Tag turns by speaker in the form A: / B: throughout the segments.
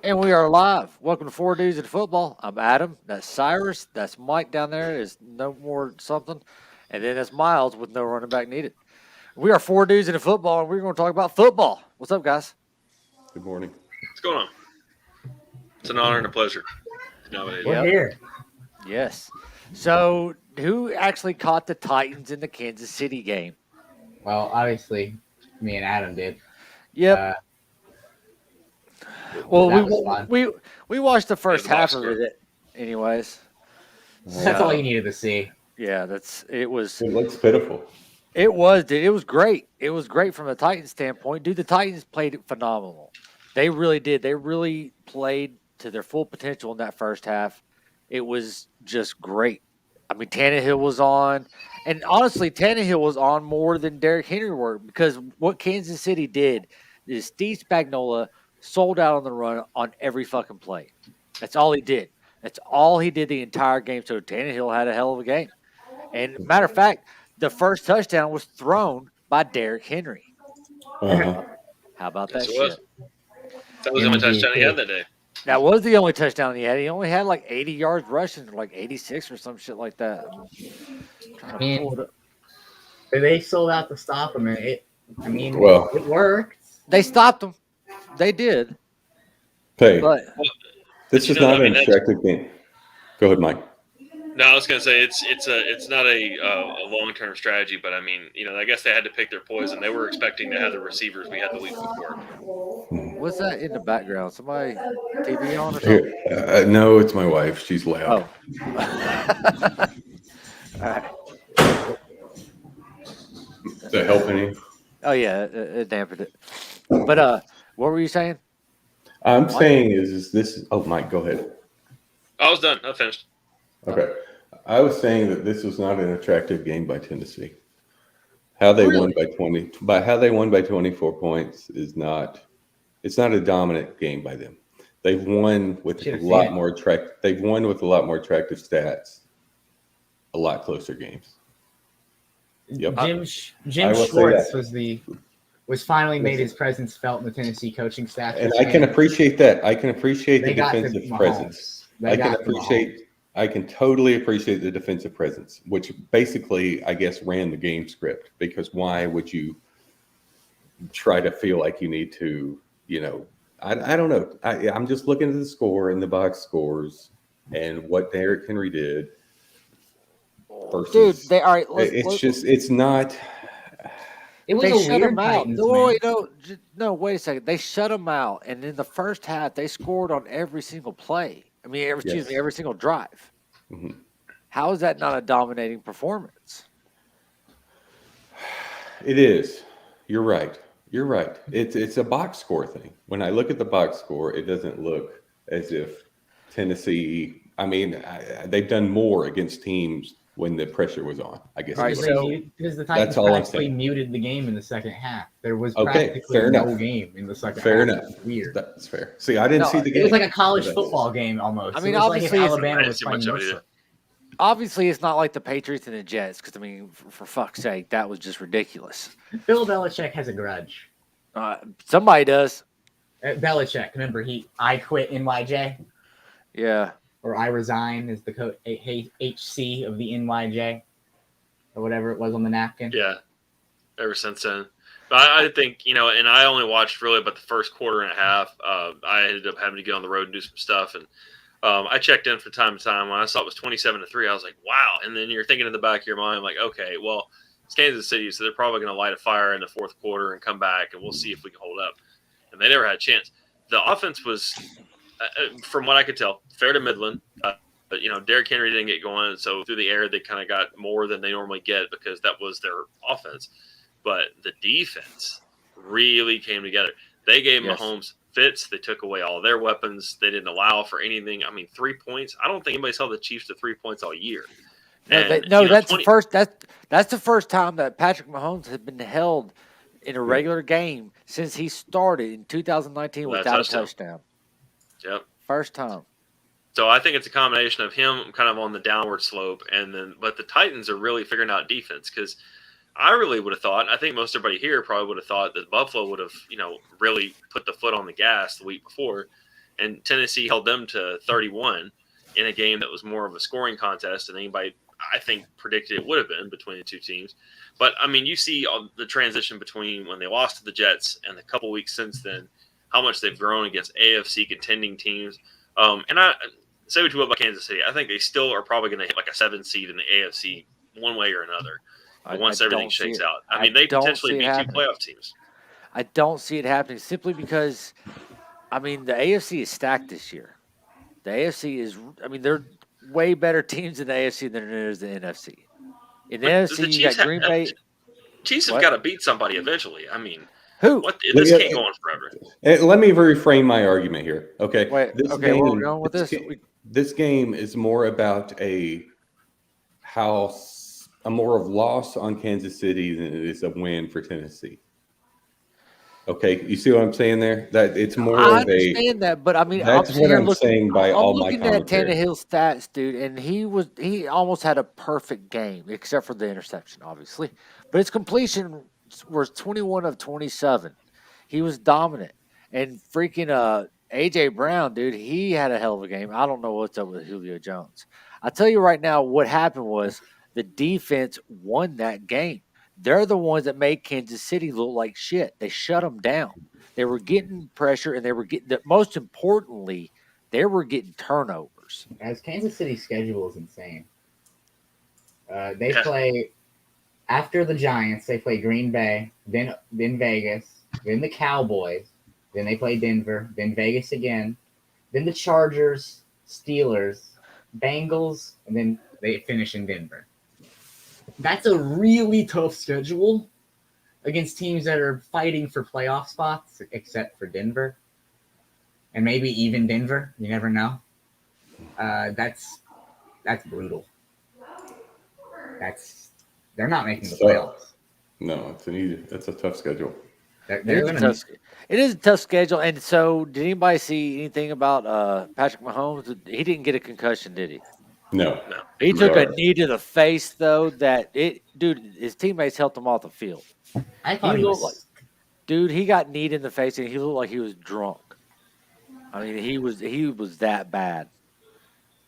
A: And we are live. Welcome to Four Dudes in Football. I'm Adam. That's Cyrus. That's Mike down there. Is no more something. And then that's Miles with no running back needed. We are Four Dudes in Football, and we're going to talk about football. What's up, guys?
B: Good morning.
C: What's going on? It's an honor and a pleasure to nominate.
A: Yep.
D: We're here.
A: Yes. So, who actually caught the Titans in the Kansas City game?
D: Well, obviously, me and Adam did.
A: Yep.
D: That
A: Well,
D: was fun.
A: we watched the first
C: Yeah, the
A: half
C: box
A: of
C: score.
A: it, anyways.
D: That's all you needed to see.
A: Yeah, it was.
B: It looks pitiful.
A: It was, dude. It was great. It was great from the Titans standpoint. Dude, the Titans played phenomenal. They really did. They really played to their full potential in that first half. It was just great. I mean, Tannehill was on. And honestly, Tannehill was on more than Derrick Henry were because what Kansas City did is Steve Spagnuolo sold out on the run on every fucking play. That's all he did. That's all he did the entire game. So Tannehill had a hell of a game. And matter of fact, the first touchdown was thrown by Derrick Henry.
B: Uh-huh.
A: How about that
C: Yes, it was.
A: shit?
C: That was the only touchdown he had that day.
A: That was the only touchdown he had. He only had like 80 yards rushing, like 86 or some shit like that. Trying to pull it up.
D: They sold out to stop him, and it worked.
A: They stopped him. They did.
B: Hey,
A: But
B: this is
C: you know,
B: not
C: I mean,
B: an
C: that's-
B: attractive game. Go ahead, Mike.
C: No, I was gonna say it's not a long term strategy, but I mean, I guess they had to pick their poison. They were expecting to have the receivers we had the week before.
A: what's that in the background? Somebody TV on or
B: Here,
A: something?
B: no, it's my wife. She's loud.
A: Oh. All right.
B: Does that help any?
A: Oh, yeah. It dampened it. But what were you saying?
B: I'm saying is this. Oh, Mike, go ahead.
C: I was done. I finished.
B: Okay. I was saying that this was not an attractive game by Tennessee. How they won by 20, by how they won by 24 points is not. It's not a dominant game by them. They've won with
D: Should've
B: a
D: seen
B: lot
D: it.
B: more attract. They've won with a lot more attractive stats. A lot closer games. Yep.
D: Jim
B: I will say
D: Schwartz
B: that.
D: was finally made his presence felt in the Tennessee coaching staff.
B: And
D: this
B: I can
D: game.
B: appreciate that. I can appreciate
D: They
B: the
D: got to
B: defensive
D: Mahomes.
B: presence.
D: They
B: I can
D: got to
B: appreciate. I can totally appreciate the defensive presence, which basically, I guess, ran the game script. Because why would you try to feel like you need to? I don't know. I'm just looking at the score and the box scores and what Derrick Henry did.
A: Dude,
B: Versus,
A: it's
B: not.
D: It was
A: they
D: a
A: shut
D: weird
A: him out.
D: Titans,
A: No,
D: man.
A: no, wait a second. They shut him out, and in the first half, they scored on every single play. I mean,
B: Yes.
A: every single drive.
B: Mhm.
A: How is that not a dominating performance?
B: It is. You're right. You're right. It's a box score thing. When I look at the box score, it doesn't look as if Tennessee. I mean, they've done more against teams when the pressure was on. I guess.
A: All right,
B: is what
A: so-
D: Because the Titans
B: all I'm
D: practically
B: saying.
D: muted the game in the second half. There was
B: Okay,
D: practically
B: fair
D: no
B: enough.
D: game in the second
B: Fair
D: half.
B: enough.
D: It was weird.
B: That's fair. See, I didn't
A: No,
B: see the game.
D: It was like a college
B: So that's-
D: football game almost.
A: I mean,
D: it was like if
A: obviously it's-
D: Alabama
C: I
D: was
C: didn't see
D: playing
C: much of it
D: Mercer.
A: Obviously, it's not like the Patriots and the Jets, because I mean, for fuck's sake, that was just ridiculous.
D: Bill Belichick has a grudge.
A: Somebody does,
D: Belichick, remember I quit NYJ
A: yeah.
D: or I resign as the HC of the NYJ or whatever it was on the napkin.
C: Yeah. Ever since then. But I think, and I only watched really about the first quarter and a half. I ended up having to get on the road and do some stuff. And I checked in from time to time. When I saw it was 27-3, I was like, wow. And then you're thinking in the back of your mind, like, okay, well, it's Kansas City, so they're probably going to light a fire in the fourth quarter and come back, and we'll see if we can hold up. And they never had a chance. The offense was, from what I could tell, fair to Midland. But, Derrick Henry didn't get going, so through the air they kind of got more than they normally get because that was their offense. But the defense really came together. They gave
A: Yes.
C: Mahomes fits. They took away all their weapons. They didn't allow for anything. I mean, 3 points. I don't think anybody saw the Chiefs to 3 points all year.
A: That's the first. That's the first time that Patrick Mahomes has been held in a regular game since he started in 2019
C: Without a
A: without a
C: touchdown.
A: touchdown.
C: Yep.
A: First time.
C: So I think it's a combination of him kind of on the downward slope, but the Titans are really figuring out defense because I really would have thought. I think most everybody here probably would have thought that Buffalo would have, really put the foot on the gas the week before, and Tennessee held them to 31 in a game that was more of a scoring contest than anybody, I think, predicted it would have been between the two teams. But I mean, you see the transition between when they lost to the Jets and the couple weeks since then, how much they've grown against AFC contending teams. And I say what you will about Kansas City, I think they still are probably going to hit like a 7 seed in the AFC one way or another. Once everything shakes out. I mean, they potentially beat 2 playoff teams.
A: I don't see it happening simply because, I mean, the AFC is stacked this year. The AFC is, I mean, they're way better teams in the AFC than there is the NFC. In the NFC, you got Green Bay.
C: Chiefs have got to beat somebody eventually. I mean,
A: who?
C: This can't go on forever.
B: Let me reframe my argument here. Okay.
A: Wait,
B: where we're going with this? This game is more about a more of loss on Kansas City than it is a win for Tennessee. Okay, you see what I'm saying there? That it's more
A: I
B: of a.
A: understand that, but I mean,
B: that's what I'm saying by all my
A: looking
B: commentary.
A: at Tannehill stats, dude, and he almost had a perfect game, except for the interception, obviously. But his completion was 21 of 27. He was dominant, and freaking AJ Brown, dude, he had a hell of a game. I don't know what's up with Julio Jones. I tell you right now, what happened was the defense won that game. They're the ones that made Kansas City look like shit. They shut them down. They were getting pressure, and they were getting. Most importantly, they were getting turnovers.
D: As Kansas City's schedule is insane. They play after the Giants. They play Green Bay, then Vegas, then the Cowboys, then they play Denver, then Vegas again, then the Chargers, Steelers, Bengals, and then they finish in Denver. That's a really tough schedule against teams that are fighting for playoff spots, except for Denver. And maybe even Denver. You never know. That's brutal. They're not making the playoffs.
B: No, it's a tough schedule.
A: It is a tough schedule. And so, did anybody see anything about Patrick Mahomes? He didn't get a concussion, did he?
B: No.
A: He took a knee to the face, though. His teammates helped him off the field.
D: I thought he was.
A: Dude, he got kneed in the face, and he looked like he was drunk. I mean, he was that bad.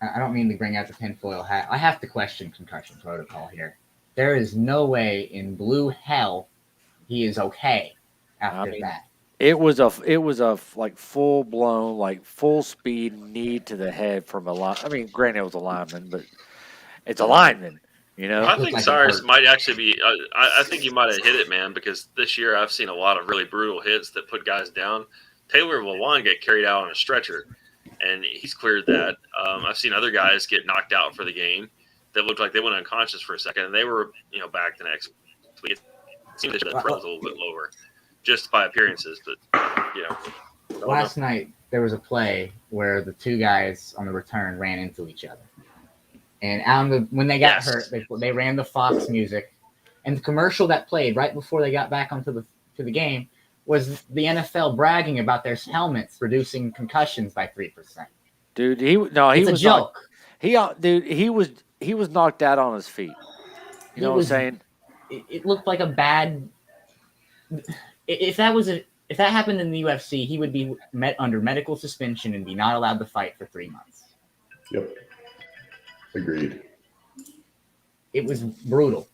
D: I don't mean to bring out the tinfoil hat. I have to question concussion protocol here. There is no way in blue hell he is okay after that.
A: It was a like full blown, like full speed knee to the head from a line. I mean, granted it was a lineman, but it's a lineman, you know.
C: I think Cyrus might actually be. I think you might have hit it, man, because this year I've seen a lot of really brutal hits that put guys down. Taylor Lewan get carried out on a stretcher, and he's cleared that. I've seen other guys get knocked out for the game that looked like they went unconscious for a second, and they were, back the next week. It seemed that the throw was a little bit lower, just by appearances, but
D: Last night there was a play where the two guys on the return ran into each other, and when they got hurt, they ran the Fox music, and the commercial that played right before they got back onto the game was the NFL bragging about their helmets reducing concussions by 3%.
A: Dude, he was
D: a joke.
A: He was knocked out on his feet. You know what I'm saying?
D: It looked like a bad. If that happened in the UFC, he would be under medical suspension and be not allowed to fight for 3 months.
B: Yep. Agreed.
D: It was brutal.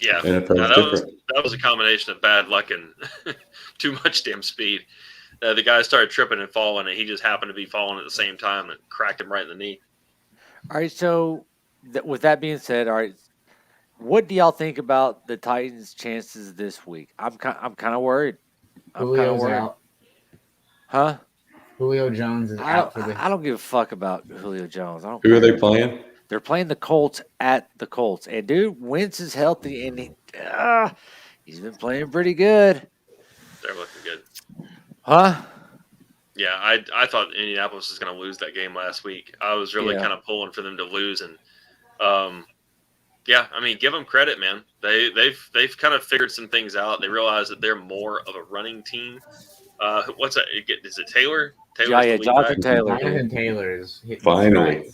C: Yeah, that was a combination of bad luck and too much damn speed. The guy started tripping and falling, and he just happened to be falling at the same time and cracked him right in the knee.
A: All right, so with that being said, all right, what do y'all think about the Titans' chances this week? I'm kind of worried.
D: Julio's out.
A: Huh?
D: Julio Jones is out.
A: I don't give a fuck about Julio Jones.
B: Who are they playing?
A: They're playing the Colts at the Colts. And, dude, Wentz is healthy, and he's been playing pretty good.
C: They're looking good.
A: Huh?
C: Yeah, I thought Indianapolis was going to lose that game last week. I was really kind of pulling for them to lose. And, I mean, give them credit, man. They've kind of figured some things out. They realize that they're more of a running team. What's that? Is it Taylor?
A: Yeah, Jonathan Taylor.
D: Jonathan Taylor is hitting
B: finally.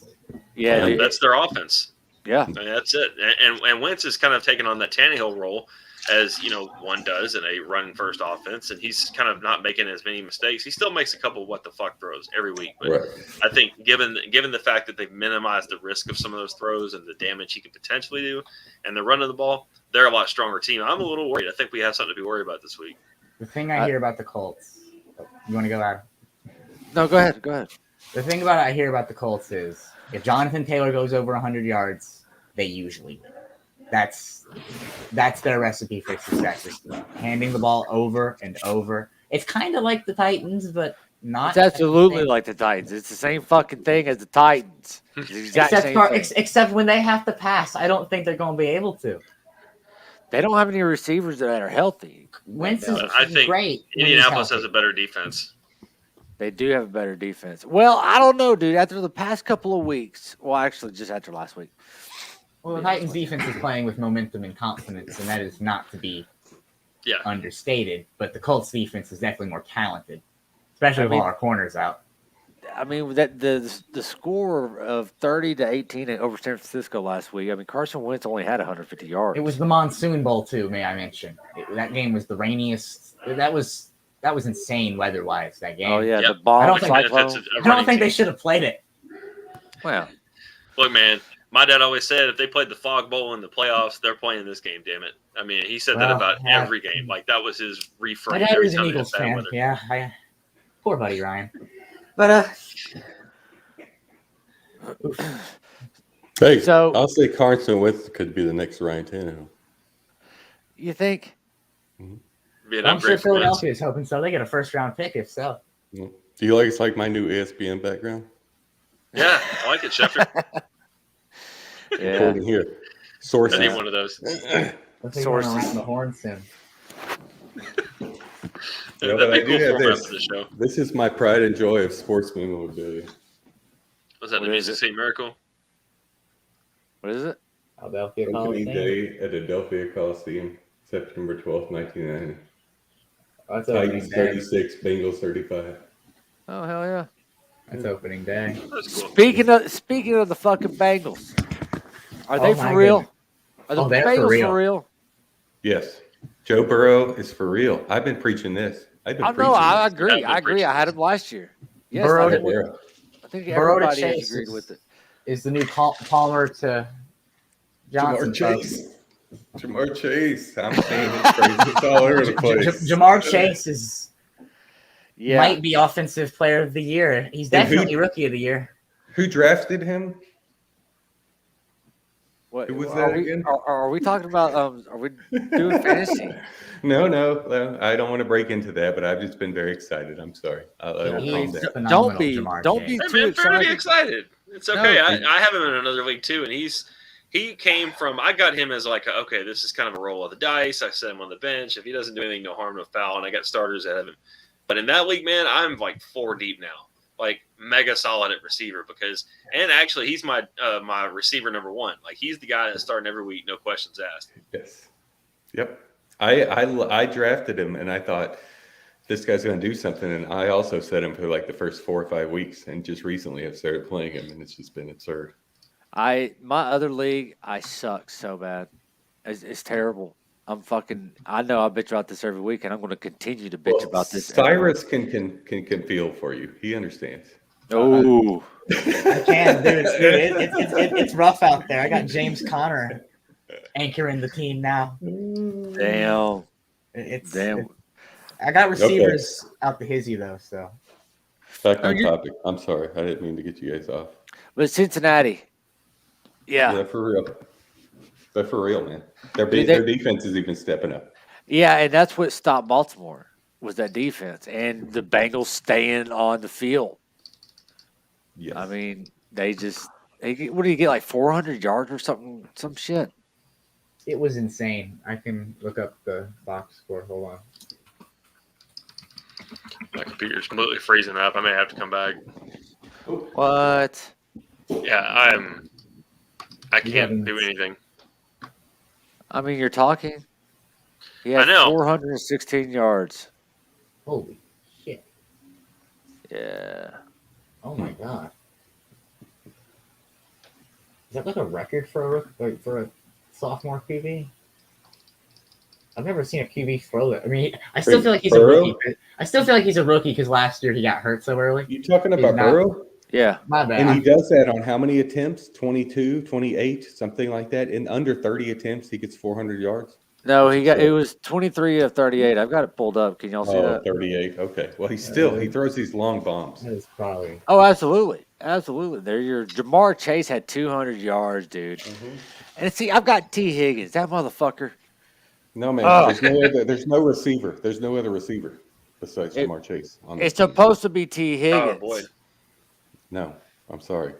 A: Yeah,
C: that's their offense.
A: Yeah.
C: I mean, that's it. And Wentz is kind of taking on that Tannehill role, as one does in a run first offense, and he's kind of not making as many mistakes. He still makes a couple what the fuck throws every week, but
B: Right.
C: I think given the fact that they've minimized the risk of some of those throws and the damage he could potentially do, and the run of the ball, they're a lot stronger team. I'm a little worried. I think we have something to be worried about this week.
D: The thing I hear about the Colts. You want to go out?
A: No, go ahead. Go ahead.
D: The thing about I hear about the Colts is if Jonathan Taylor goes over 100 yards, they usually win. That's their recipe for success. Is handing the ball over and over. It's kind of like the Titans, but not.
A: It's absolutely like the Titans. It's the same fucking thing as the Titans. It's the exact same thing.
D: Except when they have to pass, I don't think they're going to be able to.
A: They don't have any receivers that are healthy.
D: Wentz is
C: I think
D: great. when he's
C: Indianapolis
D: healthy.
C: has a better defense.
A: They do have a better defense. Well, I don't know, dude. After the past couple of weeks, well, actually, just after last week.
D: Well, the Titans defense is playing with momentum and confidence, and that is not to be understated. But the Colts defense is definitely more talented, especially with all our corners out.
A: I mean, that the score of 30-18 over San Francisco last week. I mean, Carson Wentz only had 150 yards.
D: It was the Monsoon Bowl too, may I mention? That game was the rainiest. That was insane weather-wise. That game.
A: Oh yeah,
C: Yep.
A: the bomb
D: I don't think-
A: cyclone.
D: I don't think they should have played it.
A: Well,
C: Look, man, my dad always said if they played the Fog Bowl in the playoffs, they're playing this game. Damn it! I mean, he said that
D: Well,
C: about
D: yeah.
C: every game. Like that was his refrain.
D: My dad
C: every
D: was an
C: time they had
D: Eagles
C: bad
D: fan.
C: weather.
D: Yeah, poor buddy Ryan. But
B: Hey,
A: So-
B: I'll say Carson Wentz could be the next Ryan Tannehill.
A: you think?
C: Be an
D: I'm sure
C: upgrade for Wentz.
D: Philadelphia is hoping so. They get a first-round pick if so.
B: Do you like it's like my new ESPN background?
C: Yeah, I like it, Schefter.
A: Yeah.
B: According here,
C: I
B: sources.
C: need one of those.
D: Looks like we're
A: Sources.
D: around the horn soon.
B: Yeah,
C: That'd
B: but I
C: be a cool
B: do have
C: format
B: this.
C: for the show.
B: This is my pride and joy of sports memorabilia.
C: Was that the
A: What is
C: Music
A: it?
C: City Miracle?
A: What is it?
D: Philadelphia
B: Opening
D: Coliseum.
B: day at Adelphia Coliseum, September 12th, 1990.
D: That's opening
B: Titans
D: day.
B: 36, Bengals 35.
A: Oh hell yeah!
D: That's opening day.
C: That's cool.
A: Speaking of the fucking Bengals, are they
D: Oh, my
A: for real?
D: goodness.
A: Are the
D: Oh, they're for
A: Bengals
D: real.
A: for real?
B: Yes, Joe Burrow is for real. I've been preaching this. I've been
A: I
B: preaching
A: know. I
B: this.
A: agree.
C: Yeah,
A: I agree. I had him last year. Yes,
D: Burrow
A: I,
D: to-
A: think,
B: Burrow.
A: I think
D: Burrow to
A: everybody has
D: Chase
A: agreed
D: is-
A: with it.
D: Is the new Palmer to Johnson.
B: Jamar Chase. Jamar Chase. I'm saying it's crazy. It's all over the place.
D: Jamar Chase is
A: Yeah,
D: might be offensive player of the year. He's
B: And who-
D: definitely rookie of the year.
B: Who drafted him?
A: What,
B: Who was
A: are
B: that
A: we,
B: again?
A: Are we talking about? Are we doing fantasy?
B: No. I don't want to break into that, but I've just been very excited. I'm sorry. I'll calm
D: He's
B: down.
D: phenomenal,
A: Don't be.
D: Jamar
A: Don't
D: Chase.
A: be
C: Hey,
A: too
C: man, fair to be
A: excited.
C: excited. It's okay.
A: No.
C: I have him in another league too, and he came from. I got him as like, okay, this is kind of a roll of the dice. I set him on the bench. If he doesn't do anything, no harm, no foul, and I got starters ahead of him. But in that league, man, I'm like 4 deep now, like mega solid at receiver and actually he's my my receiver number 1. Like he's the guy that's starting every week, no questions asked.
B: Yes. Yep. I drafted him and I thought this guy's going to do something. And I also set him for like the first 4 or 5 weeks. And just recently I've started playing him and it's just been absurd.
A: My other league, I suck so bad. It's terrible. I know I bitch about this every week, and I'm going to continue to bitch about this.
B: Cyrus can feel for you. He understands.
A: Oh,
D: I can, dude. It's rough out there. I got James Conner anchoring the team now.
A: damn.
D: It's
A: Damn.
D: I got receivers out the hizzy though, so
B: Back on
A: you-
B: topic. I'm sorry. I didn't mean to get you guys off.
A: But Cincinnati,
B: Yeah,
A: yeah,
B: for real. They're for real, man.
A: Dude,
B: Their defense is even stepping up.
A: and that's what stopped Baltimore was that defense and the Bengals staying on the field.
B: Yes.
A: I mean, what do you get, like 400 yards or something, some shit?
D: it was insane. I can look up the box score. Hold on.
C: My computer's completely freezing up. I may have to come back.
A: What?
C: Yeah, I can't do anything.
A: I mean, you're talking. He had
C: I know.
A: 416 yards.
D: Holy shit!
A: Yeah.
D: Oh my god! that like a record for a sophomore QB? I've never seen a QB throw that. I mean, I still feel like he's
B: Burrow?
D: a rookie. I still feel like he's a rookie because last year he got hurt so early.
B: You talking
D: He's
B: about
D: not-
B: Burrow?
A: Yeah.
D: My
B: And he
D: bad.
B: does that on how many attempts? 22, 28, something like that. In under 30 attempts, he gets 400 yards.
A: No,
B: That's
A: he got it
B: absurd.
A: was 23 of 38. I've got it pulled up. Can y'all see
B: Oh,
A: that?
B: 38. Okay. Well, he throws these long bombs.
D: That is probably.
A: Oh, absolutely. Absolutely. There your Jamar Chase had 200 yards, dude. And see, I've got T. Higgins, that motherfucker.
B: No, man.
A: Oh.
B: There's no receiver. There's no other receiver besides
A: It-
B: Jamar Chase. On
A: It's
B: this team.
A: supposed to be T. Higgins.
C: Oh, boy.
B: No, I'm sorry.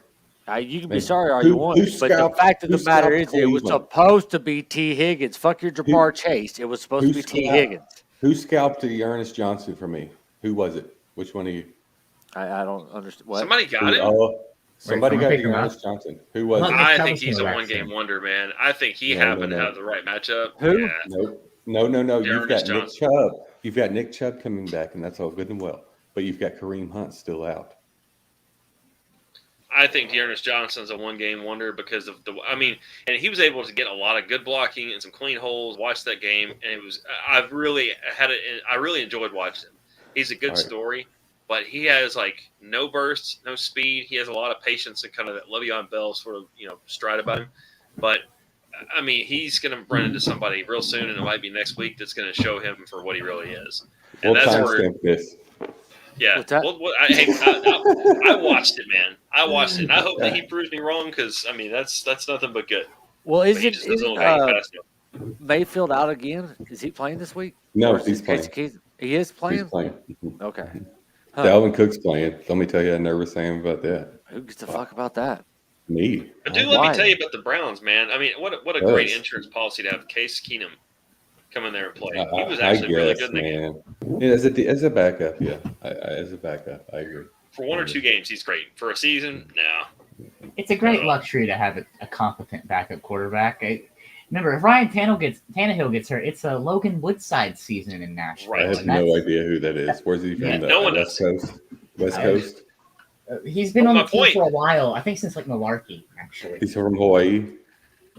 A: You can be
B: Man,
A: sorry all
B: who-
A: you want,
B: who
A: but the
B: scalped-
A: fact of
B: who
A: the matter
B: scalped
A: is, it was
B: Cleveland?
A: supposed to be T. Higgins. Fuck your Jamar Chase. It was supposed
B: who
A: to be T.
B: scalped-
A: Higgins.
B: Who scalped Ernest Johnson for me? Who was it? Which one of you?
A: I don't understand. What?
C: Somebody got him.
B: Oh, somebody
D: someone
B: got
D: picked him up?
B: Ernest Johnson. Who was
D: Look,
B: it?
C: I
D: Nick
C: think
D: Chubb's
C: he's a
D: gonna
C: one-game
D: wreck
C: wonder, man. I think he
B: No,
C: happened
B: no,
C: to
B: no.
C: have the right matchup.
A: Who?
C: Yeah.
B: Nope. No. You've got
C: Ernest
B: Nick
C: Johnson.
B: Chubb. You've got Nick Chubb coming back, and that's all good and well. But you've got Kareem Hunt still out.
C: I think Dearness Johnson's a one-game wonder because of and he was able to get a lot of good blocking and some clean holes. Watch that game, and I really enjoyed watching him. He's a good
B: All right.
C: story, but he has like no bursts, no speed. He has a lot of patience and kind of that Le'Veon Bell sort of stride about him. But I mean, he's going to run into somebody real soon, and it might be next week that's going to show him for what he really is. And
B: We'll
C: that's where,
B: timestamp this.
C: yeah.
A: What's that?
C: I watched it, man. I watched it, and I hope that he proves me wrong because I mean that's nothing but good.
A: Well,
C: But he just doesn't
A: isn't
C: look like he passed me.
A: Mayfield out again? Is he playing this week?
B: No,
A: Or is
B: he's
A: it
B: playing.
A: Casey Keith? He is playing?
B: He's playing.
A: Okay. Huh.
B: Dalvin Cook's playing. Let me tell you how nervous I am about that.
A: Who gives a fuck about that?
B: Me.
C: But do let
A: Why?
C: me tell you about the Browns, man. I mean, what a
B: Yes.
C: great insurance policy to have Case Keenum come in there and play. He was
B: I
C: actually really
B: guess,
C: good in the game.
B: man. Yeah, as a backup, yeah. As a backup, I agree.
C: For 1 or 2 games, he's great. For a season, no.
D: It's a great luxury to have a competent backup quarterback. Remember, if Ryan Tannehill gets hurt, it's a Logan Woodside season in Nashville.
C: Right.
B: I have
D: and that's-
B: no idea who that is. Where's he from?
D: Yeah,
C: no one
B: West
C: does.
B: Coast? West
D: I-
B: Coast?
D: He's been on
C: My
D: the team
C: point.
D: for a while. I think since like Malarkey, actually.
B: He's from Hawaii.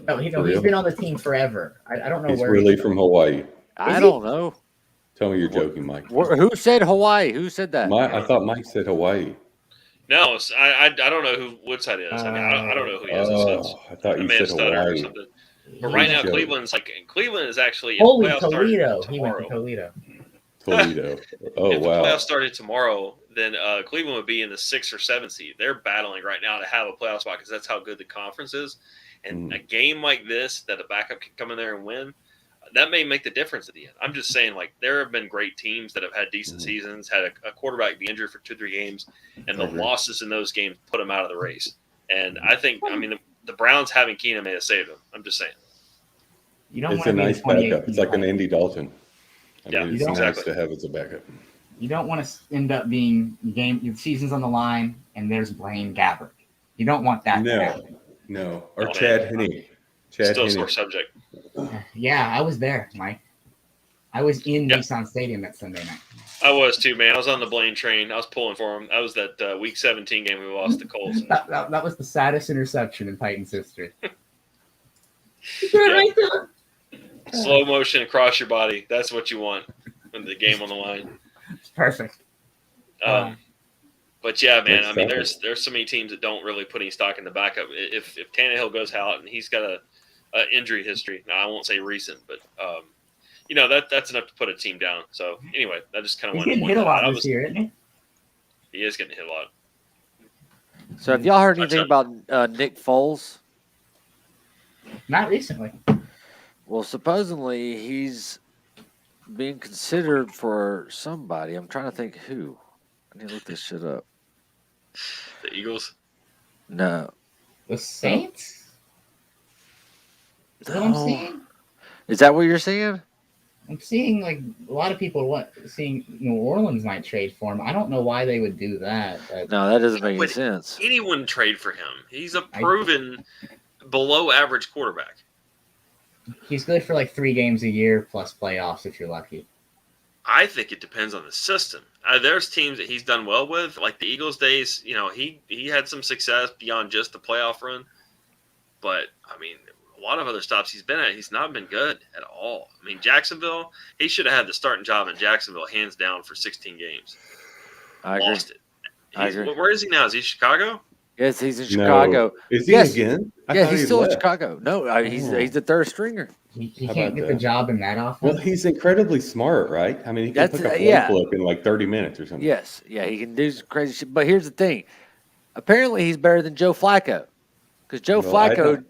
D: No,
B: For
D: he's
B: real?
D: been on the team forever. I don't know
B: He's
D: where.
B: really from Hawaii.
A: I
D: he?
A: don't know.
B: Tell me you're joking, Mike.
A: Who said Hawaii? Who said that?
B: I thought Mike said Hawaii.
C: No, I don't know who Woodside is. I mean, I don't know who he is.
B: Oh, I thought
C: I
B: you
C: may have
B: said
C: stuttered or
B: Hawaii.
C: something. But right now,
B: joking.
C: Cleveland is actually. if
D: Holy
C: playoffs started
D: Toledo! He went
C: tomorrow-
D: to Toledo.
B: Toledo. Oh,
C: if the
B: wow.
C: playoffs started tomorrow, then Cleveland would be in the 6th or 7th seed. They're battling right now to have a playoff spot because that's how good the conference is. And a game like this that a backup can come in there and win, that may make the difference at the end. I'm just saying, like, there have been great teams that have had decent seasons, had a quarterback be injured for 2-3 games, and the losses in those games put them out of the race. And I think, I mean, the Browns having Keenum may have saved them. I'm just saying.
D: You don't
B: It's
D: want
B: a
D: to be
B: nice
D: the 2018
B: backup. It's like an
D: Titans.
B: Andy Dalton.
C: Yeah,
B: it's
D: exactly.
B: nice to have as a backup.
D: You don't want to end up being your season's on the line and there's Blaine Gabbert. You don't want that
B: No.
D: to happen.
B: No. Or
C: Oh,
B: Chad
C: man.
B: Henne. Chad
C: Still a
B: Henne.
C: sore subject.
D: Yeah, I was there, Mike. I was in
C: Yeah.
D: Nissan Stadium that Sunday night.
C: I was too, man. I was on the Blaine train. I was pulling for him. That was that Week 17 game we lost to Colts.
D: That was the saddest interception in Titans history.
C: Slow motion across your body. That's what you want when the game on the line.
D: It's perfect.
C: But yeah, man.
B: Makes
C: I mean,
B: sense.
C: there's so many teams that don't really put any stock in the backup. If Tannehill goes out and he's got a injury history, now I won't say recent, but that's enough to put a team down. So anyway, I just kind of
D: He's
C: wanted to
D: getting
C: point
D: hit a
C: that
D: lot
C: out.
D: this year, isn't he?
C: He is getting hit a lot.
A: So have y'all heard anything about Nick Foles?
D: Not recently.
A: Well, supposedly he's being considered for somebody. I'm trying to think who. I need to look this shit up.
C: The Eagles.
A: No.
D: The Saints? Is that what I'm
A: No.
D: seeing?
A: Is that what you're saying?
D: I'm seeing like a lot of people seeing New Orleans might trade for him. I don't know why they would do that.
A: No, that doesn't make any
C: Would
A: sense.
C: anyone trade for him? He's a proven below average quarterback.
D: He's good for like 3 games a year plus playoffs if you're lucky.
C: I think it depends on the system. There's teams that he's done well with, like the Eagles days. He had some success beyond just the playoff run. but I mean, a lot of other stops he's been at, he's not been good at all. I mean, Jacksonville, he should have had the starting job in Jacksonville hands down for 16 games.
A: I agree.
C: Lost it.
A: I agree.
C: Where is he now? Is he Chicago?
A: Yes, he's in
B: No.
A: Chicago.
B: Is he
A: Yes.
B: again? I
A: Yeah,
B: thought
A: he's
B: he'd
A: still in
B: left.
A: Chicago. No, he's
B: Oh.
A: the third stringer.
D: He
B: How
D: can't
B: about
D: get the
B: that?
D: job in that offense.
B: Well, he's incredibly smart, right? I mean, he can
A: That's-
B: pick a
A: yeah.
B: flip in like 30 minutes or something.
A: Yes, yeah, he can do some crazy shit. But here's the thing: apparently, he's better than Joe Flacco, because Joe
B: Well, I
A: Flacco.
B: don't-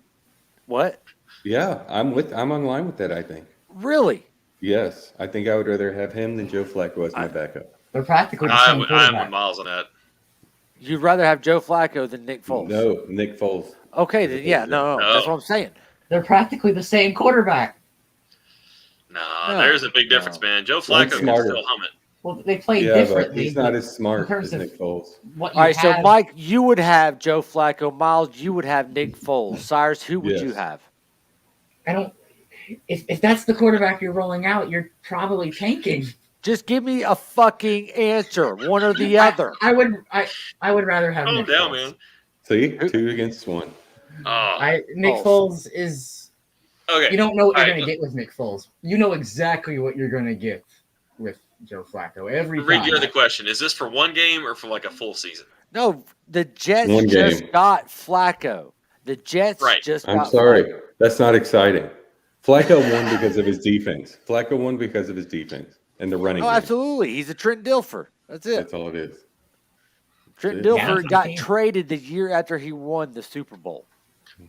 A: What?
B: Yeah, I'm on line with that, I think.
A: Really?
B: Yes, I think I would rather have him than Joe Flacco as my backup.
D: They're practically the
C: I'm
D: same
C: with
D: quarterback.
C: Miles on that.
A: You'd rather have Joe Flacco than Nick Foles?
B: No, Nick Foles.
A: Okay, then yeah, no,
C: No.
A: that's what I'm saying.
D: They're practically the same quarterback.
C: No,
A: No,
C: there's a big difference,
A: no.
C: man. Joe
B: One's
C: Flacco can
B: smarter.
C: still hum it.
D: Well, they play
B: Yeah, but
D: differently.
B: he's not as smart
D: terms
B: as
D: of-
B: Nick Foles.
D: What you
A: All right, so
D: have-
A: Mike, you would have Joe Flacco. Miles, you would have Nick Foles. Cyrus, who would you
B: Yes.
A: have?
D: I don't. If that's the quarterback you're rolling out, you're probably tanking.
A: Just give me a fucking answer, one or the other.
D: I would rather have
C: Calm
D: Nick
C: down,
D: Foles.
C: man.
B: See, 2 against 1.
C: Oh,
D: Nick
A: Oh.
D: Foles is.
C: okay.
D: You don't know what you're
C: All right,
D: going to get with Nick Foles. You know exactly what you're going to get with Joe Flacco every
C: Read
D: time.
C: you the question. Is this for one game or for like a full season?
A: No, the Jets
B: One
A: just
B: game.
A: got Flacco. The Jets
C: Right.
A: just
B: I'm
A: got
B: sorry.
A: Flacco.
B: That's not exciting. Flacco won because of his defense. Flacco won because of his defense and the running
A: Oh,
B: game.
A: absolutely. He's a Trent Dilfer. That's it.
B: That's all it is.
A: Trent
B: Yeah.
A: Dilfer
D: Yeah.
A: got traded the year after he won the Super Bowl.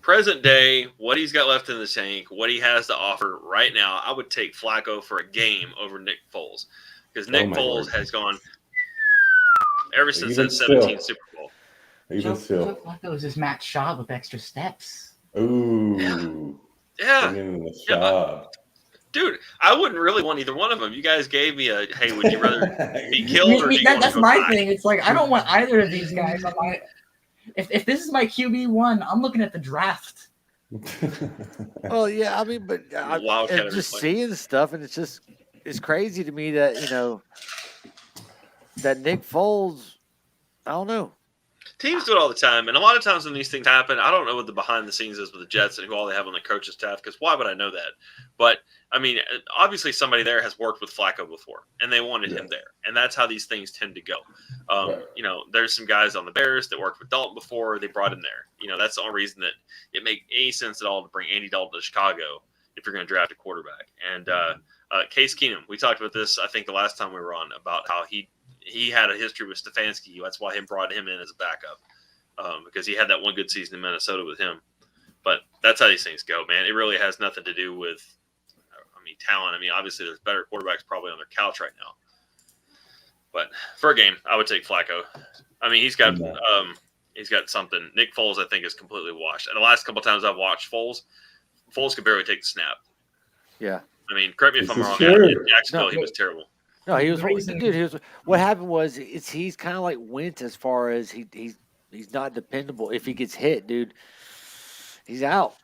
C: Present day, what he's got left in the tank, what he has to offer right now, I would take Flacco for a game over Nick Foles. Because Nick
B: my
C: Foles
B: Lord.
C: has gone ever since
B: Even
C: that 17
B: still.
C: Super Bowl.
B: Even
D: Joe
B: still.
D: Flacco is just Matt Schaub with extra steps.
B: Ooh.
C: Yeah.
B: Bring him in the
C: Yeah,
B: shop.
C: dude, I wouldn't really want either one of them. You guys gave me a, hey, would you rather be killed or do you want to
D: That's
C: go
D: my
C: back?
D: thing. It's like I don't want either of these guys. If this is my QB1, I'm looking at the draft.
A: Well, yeah, I mean, but
C: Wildcat
A: and just
C: every
A: seeing stuff, and it's crazy to me that that Nick Foles. I don't know.
C: Teams do it all the time, and a lot of times when these things happen, I don't know what the behind the scenes is with the Jets and who all they have on the coaching staff. Because why would I know that? But I mean, obviously somebody there has worked with Flacco before, and they wanted him there, and that's how these things tend to go.
B: Right.
C: There's some guys on the Bears that worked with Dalton before; they brought him there. That's the only reason that it make any sense at all to bring Andy Dalton to Chicago if you're going to draft a quarterback. And Case Keenum, we talked about this, I think, the last time we were on about how he had a history with Stefanski. That's why he brought him in as a backup because he had that one good season in Minnesota with him. But that's how these things go, man. It really has nothing to do with, talent. Obviously, there's better quarterbacks probably on their couch right now. But for a game, I would take Flacco. He's got something. Nick Foles, I think, is completely washed. And the last couple times I've watched Foles could barely take the snap.
A: Yeah.
C: Correct me if
B: This
C: I'm
B: is
C: wrong.
B: true.
C: In Jacksonville,
A: No,
C: he was terrible.
A: No, he was
D: The reason-
A: dude. He was. What happened was he's kind of like Wentz as far as he's not dependable. If he gets hit, dude, he's out.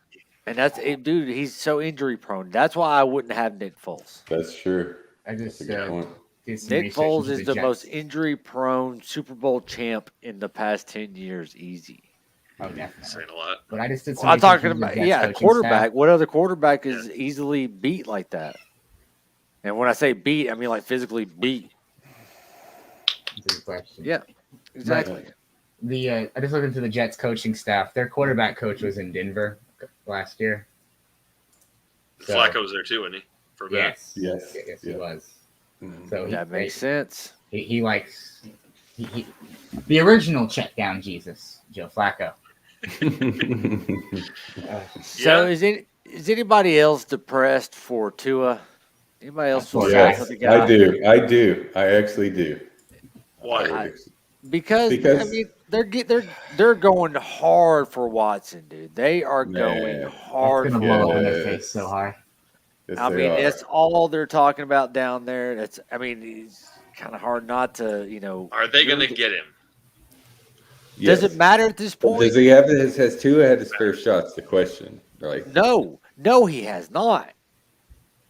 A: And that's it, dude. He's so injury prone. That's why I wouldn't have Nick Foles.
B: That's true.
D: I
B: That's
D: just
B: a good point.
D: did some
A: Nick
D: research
A: Foles
D: into
A: is the
D: Jets.
A: most injury prone Super Bowl champ in the past 10 years. Easy.
D: Oh, definitely.
C: Saying a lot.
D: But I just did some.
A: I'm
D: research
A: talking
D: into the
A: about
D: Jets
A: a
D: coaching
A: quarterback.
D: staff.
A: What other quarterback is easily beat like that? And when I say beat, I mean like physically beat.
D: That's a good question.
A: Yeah, exactly.
D: I just looked into the Jets coaching staff. Their quarterback coach was in Denver last year. So-
C: Flacco was there too, wasn't he? For a minute.
D: Yes,
B: Yes.
D: he
B: Yeah.
D: was.
B: Mhm.
D: So
A: That makes sense.
D: he likes the original check down Jesus, Joe Flacco.
A: So
C: Yeah.
A: is anybody else depressed for Tua? Anybody else feel
D: Poor
A: sorry
D: guy.
A: for the guy?
B: I do. I actually do.
C: Why?
A: Because
B: Because-
A: they're going hard for Watson, dude. They are going
B: Man.
A: hard
D: It's
A: for
D: gonna blow up in
A: Watson.
D: their
B: Yes.
D: face so hard.
B: Yes,
A: I
B: they
A: mean,
B: are.
A: that's all they're talking about down there. It's kind of hard not to,
C: Are they going to get him?
B: Yes.
A: Does it matter at this point?
B: Does he have has Tua had his fair shots? The question, right?
A: No, he has not.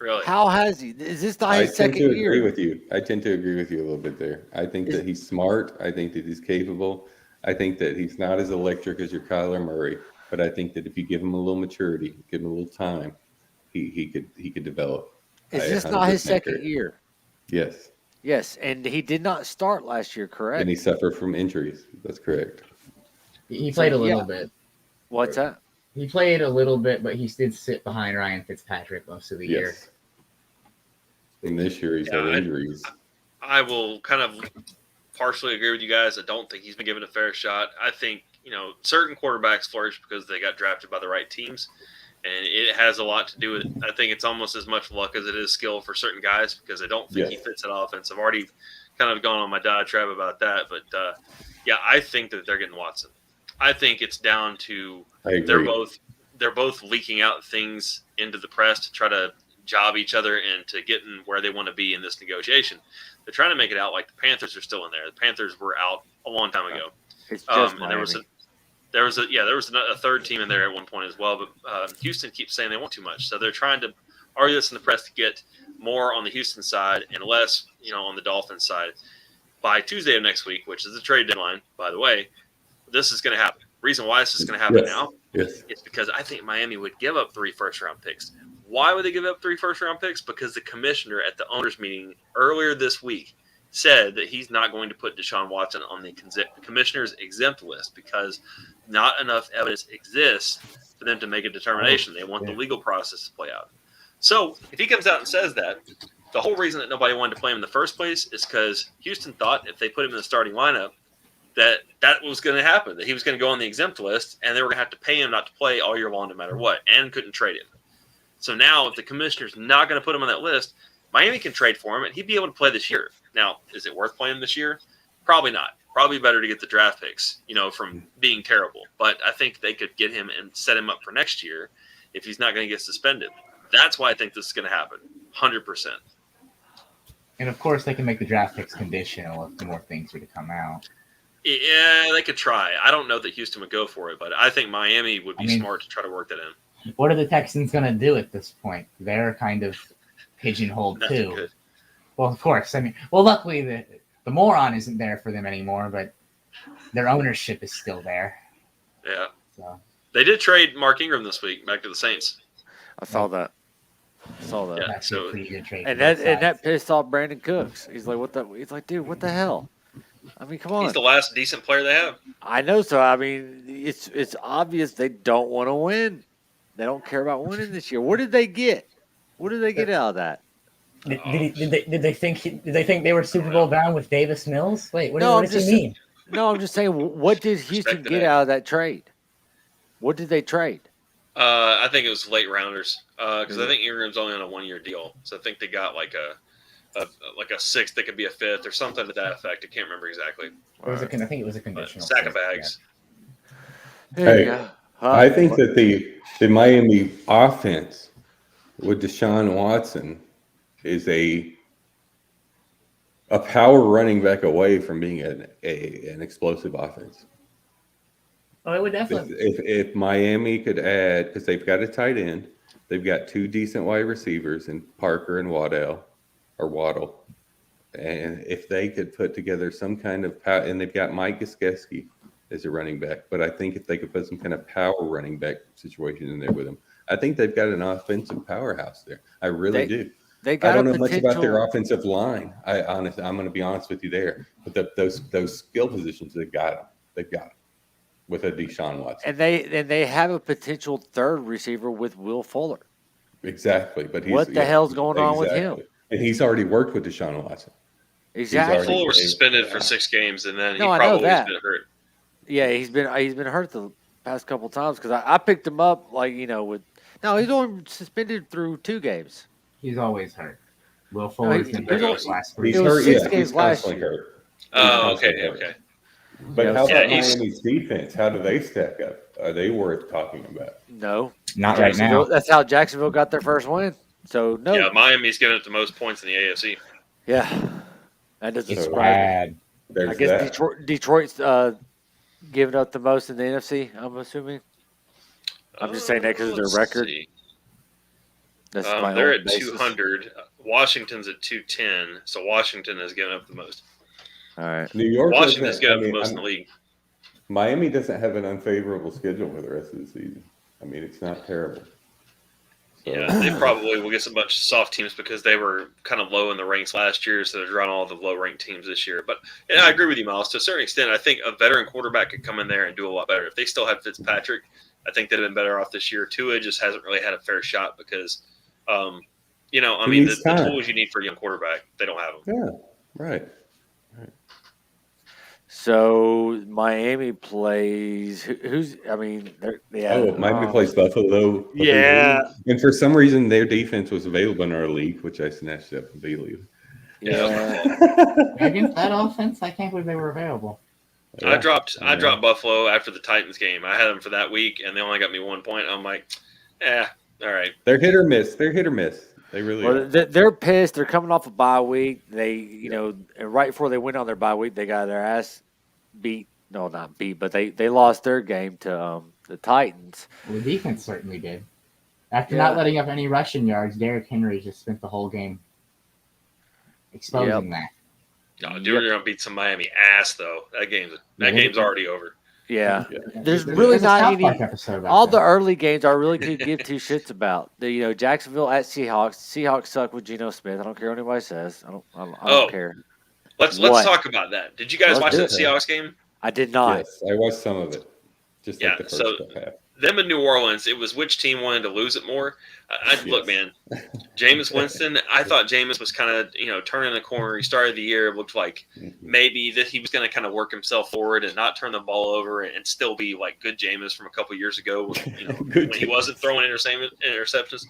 C: Really?
A: How has he? Is this not
B: I
A: his
B: tend to
A: second
B: agree
A: year?
B: with you. I tend to agree with you a little bit there. I think that he's smart. I think that he's capable. I think that he's not as electric as your Kyler Murray. but I think that if you give him a little maturity, give him a little time, he could develop.
A: Is
B: I
A: this not his
B: 100%
A: second
B: agree.
A: year?
B: Yes,
A: Yes, and he did not start last year, correct?
B: and he suffered from injuries. That's correct.
D: He played a
A: So,
D: little
A: yeah.
D: bit.
A: What's that?
D: He played a little bit, but he did sit behind Ryan Fitzpatrick most of the year.
B: Yes. And this year he's
C: Yeah,
B: had injuries.
C: I will kind of partially agree with you guys. I don't think he's been given a fair shot. I think, certain quarterbacks flourish because they got drafted by the right teams, and it has a lot to do with it. I think it's almost as much luck as it is skill for certain guys because I don't think he
B: Yes.
C: fits that offense. I've already kind of gone on my diatribe about that, but I think that they're getting Watson. I think it's down to
B: I agree.
C: they're both leaking out things into the press to try to job each other and to get in where they want to be in this negotiation. They're trying to make it out like the Panthers are still in there. The Panthers were out a long time ago.
A: It's just
C: And there was a third team in there at one point as well, but Houston keeps saying they want too much. So they're trying to argue this in the press to get more on the Houston side and less, on the Dolphins side. By Tuesday of next week, which is the trade deadline, by the way, this is going to happen. Reason why this is going to happen now
B: Yes.
C: is because I think Miami would give up 3 first-round picks. Why would they give up 3 first-round picks? Because the commissioner at the owners' meeting earlier this week said that he's not going to put Deshaun Watson on the commissioner's exempt list because not enough evidence exists for them to make a determination. They want the legal process to play out. So if he comes out and says that, the whole reason that nobody wanted to play him in the first place is because Houston thought if they put him in the starting lineup, that was going to happen, that he was going to go on the exempt list, and they were going to have to pay him not to play all year long no matter what, and couldn't trade him. So now if the commissioner's not going to put him on that list, Miami can trade for him, and he'd be able to play this year. Now, is it worth playing this year? Probably not. Probably better to get the draft picks, from being terrible. But I think they could get him and set him up for next year if he's not going to get suspended. That's why I think this is going to happen, 100%.
D: And of course, they can make the draft picks conditional if more things were to come out.
C: Yeah, they could try. I don't know that Houston would go for it, but I think Miami would be smart to try to work that in.
D: What are the Texans going to do at this point? They're kind of pigeonholed
C: Nothing
D: too.
C: good.
D: Well, of course. Luckily the moron isn't there for them anymore, but their ownership is still there.
C: Yeah.
D: So
C: They did trade Mark Ingram this week back to the Saints.
A: I saw that.
C: Yeah.
D: that's
C: so-
D: a pretty good trade.
A: And
D: for both
A: that
D: sides.
A: pissed off Brandon Cooks. He's like, what the? He's like, dude, what the hell? I mean, come on.
C: He's the last decent player they have.
A: I know. So I mean, it's obvious they don't want to win. They don't care about winning this year. What did they get? What did they get out of that?
D: Did they think they were Super Bowl bound with Davis Mills? Wait, what
A: No,
D: does
A: I'm
D: he
A: just-
D: mean?
A: No, I'm just saying. What did Houston
C: Respect
A: get
C: that.
A: out of that trade? What did they trade?
C: I think it was late rounders because I think Ingram's only on a 1-year deal, so I think they got like a 6th that could be a 5th or something to that effect. I can't remember exactly.
D: I think it was a
C: But
D: conditional.
C: sack of
D: trade,
C: bags.
A: There
B: Hey,
A: you go. Huh?
B: I think that the Miami offense with Deshaun Watson is a power running back away from being an explosive offense.
D: Oh, it would definitely.
B: If Miami could add, because they've got a tight end, they've got 2 decent wide receivers in Parker and Waddle, and if they could put together some kind of power, and they've got Mike Gesicki as a running back, but I think if they could put some kind of power running back situation in there with him, I think they've got an offensive powerhouse there. I really do.
A: They
B: I
A: got
B: don't
A: a
B: know much about their
A: potential.
B: offensive line. I'm going to be honest with you there. But those skill positions, they've got them. They've got them with a Deshaun Watson.
A: And they have a potential third receiver with Will Fuller.
B: Exactly. But
A: What the hell's going on with him?
B: And he's already worked with Deshaun Watson.
A: Exactly.
B: already-
C: Fuller was suspended for 6 games, and then he
A: No, I know
C: probably has
A: that.
C: been hurt.
A: Yeah, he's been hurt the past couple times because I picked him up he's only suspended through 2 games.
D: He's always hurt. Will Fuller's
A: he-
D: been
C: he's
D: hurt
C: always-
D: last
B: He's
D: week.
A: It was
B: hurt.
A: 6
B: Yeah,
A: games
B: he's
A: last
B: constantly
A: year.
B: hurt.
C: Oh,
B: He's constantly
C: okay.
B: hurt. But
A: Yeah,
B: how
C: yeah,
B: about
C: he's-
B: Miami's defense? How do they stack up? Are they worth talking about?
A: No,
D: Not right
A: Jacksonville-
D: now.
A: That's how Jacksonville got their first win. So no,
C: Yeah, Miami's giving up the most points in the AFC.
A: yeah, that doesn't
D: It's
A: surprise me.
D: bad.
B: There's
A: I guess
B: that.
A: Detroit's giving up the most in the NFC. I'm assuming. I'm just saying that 'cause of their
C: Let's
A: record.
C: see.
A: That's my
C: They're
A: own
C: at
A: basis.
C: 200. Washington's at 210, so Washington has given up the most.
A: All right.
B: New York.
C: Washington's
B: doesn't-
C: given
B: I
C: up the
B: mean,
C: most in the league.
B: Miami doesn't have an unfavorable schedule for the rest of the season. I mean, it's not terrible. So,
C: Yeah, they probably will get some bunch of soft teams because they were kind of low in the ranks last year, so they're drawing all the low-ranked teams this year. But and I agree with you, Miles. To a certain extent, I think a veteran quarterback could come in there and do a lot better. If they still had Fitzpatrick, I think they'd have been better off this year. Tua just hasn't really had a fair shot because, you know, I
B: He
C: mean,
B: needs
C: the
B: time.
C: tools you need for a young quarterback, they don't have them.
B: yeah, right.
A: So Miami plays. Who's? I mean, yeah.
B: Oh, Miami plays Buffalo.
A: Yeah.
B: And for some reason, their defense was available in our league, which I snatched up from B-League.
A: Yeah.
D: Against that offense, I can't believe they were available.
C: I dropped Buffalo after the Titans game. I had them for that week, and they only got me 1 point. I'm like, all right.
B: They're hit or miss. They really
A: Well,
B: are.
A: they're pissed. They're coming off a bye week. They, you know, and right before they went on their bye week, they got their ass beat. No, not beat, but they lost their game to the Titans.
D: Well, the defense certainly did. After
A: Yeah.
D: not letting up any rushing yards, Derrick Henry just spent the whole game exposing that.
C: No, dude, you're gonna beat some Miami ass though. That game's already over.
A: Yeah.
B: Yeah.
A: There's really
D: a
A: not
D: South
A: any.
D: Park episode about
A: All
D: that.
A: the early games I really could give two shits about. Jacksonville at Seahawks. Seahawks suck with Geno Smith. I don't care what anybody says. I don't care.
C: Let's
A: What?
C: talk about that. Did you guys
A: Let's
C: watch
A: do
C: that
B: it.
C: Seahawks game?
A: I did not.
B: Yes, I watched some of it. Just
C: Yeah,
B: like the first
C: so-
B: half.
C: Them in New Orleans, it was which team wanted to lose it more. Look, man, Jameis Winston. I thought Jameis was kind of turning the corner. He started the year, it looked like maybe that he was going to kind of work himself forward and not turn the ball over and still be like good Jameis from a couple years ago, when he wasn't throwing interceptions.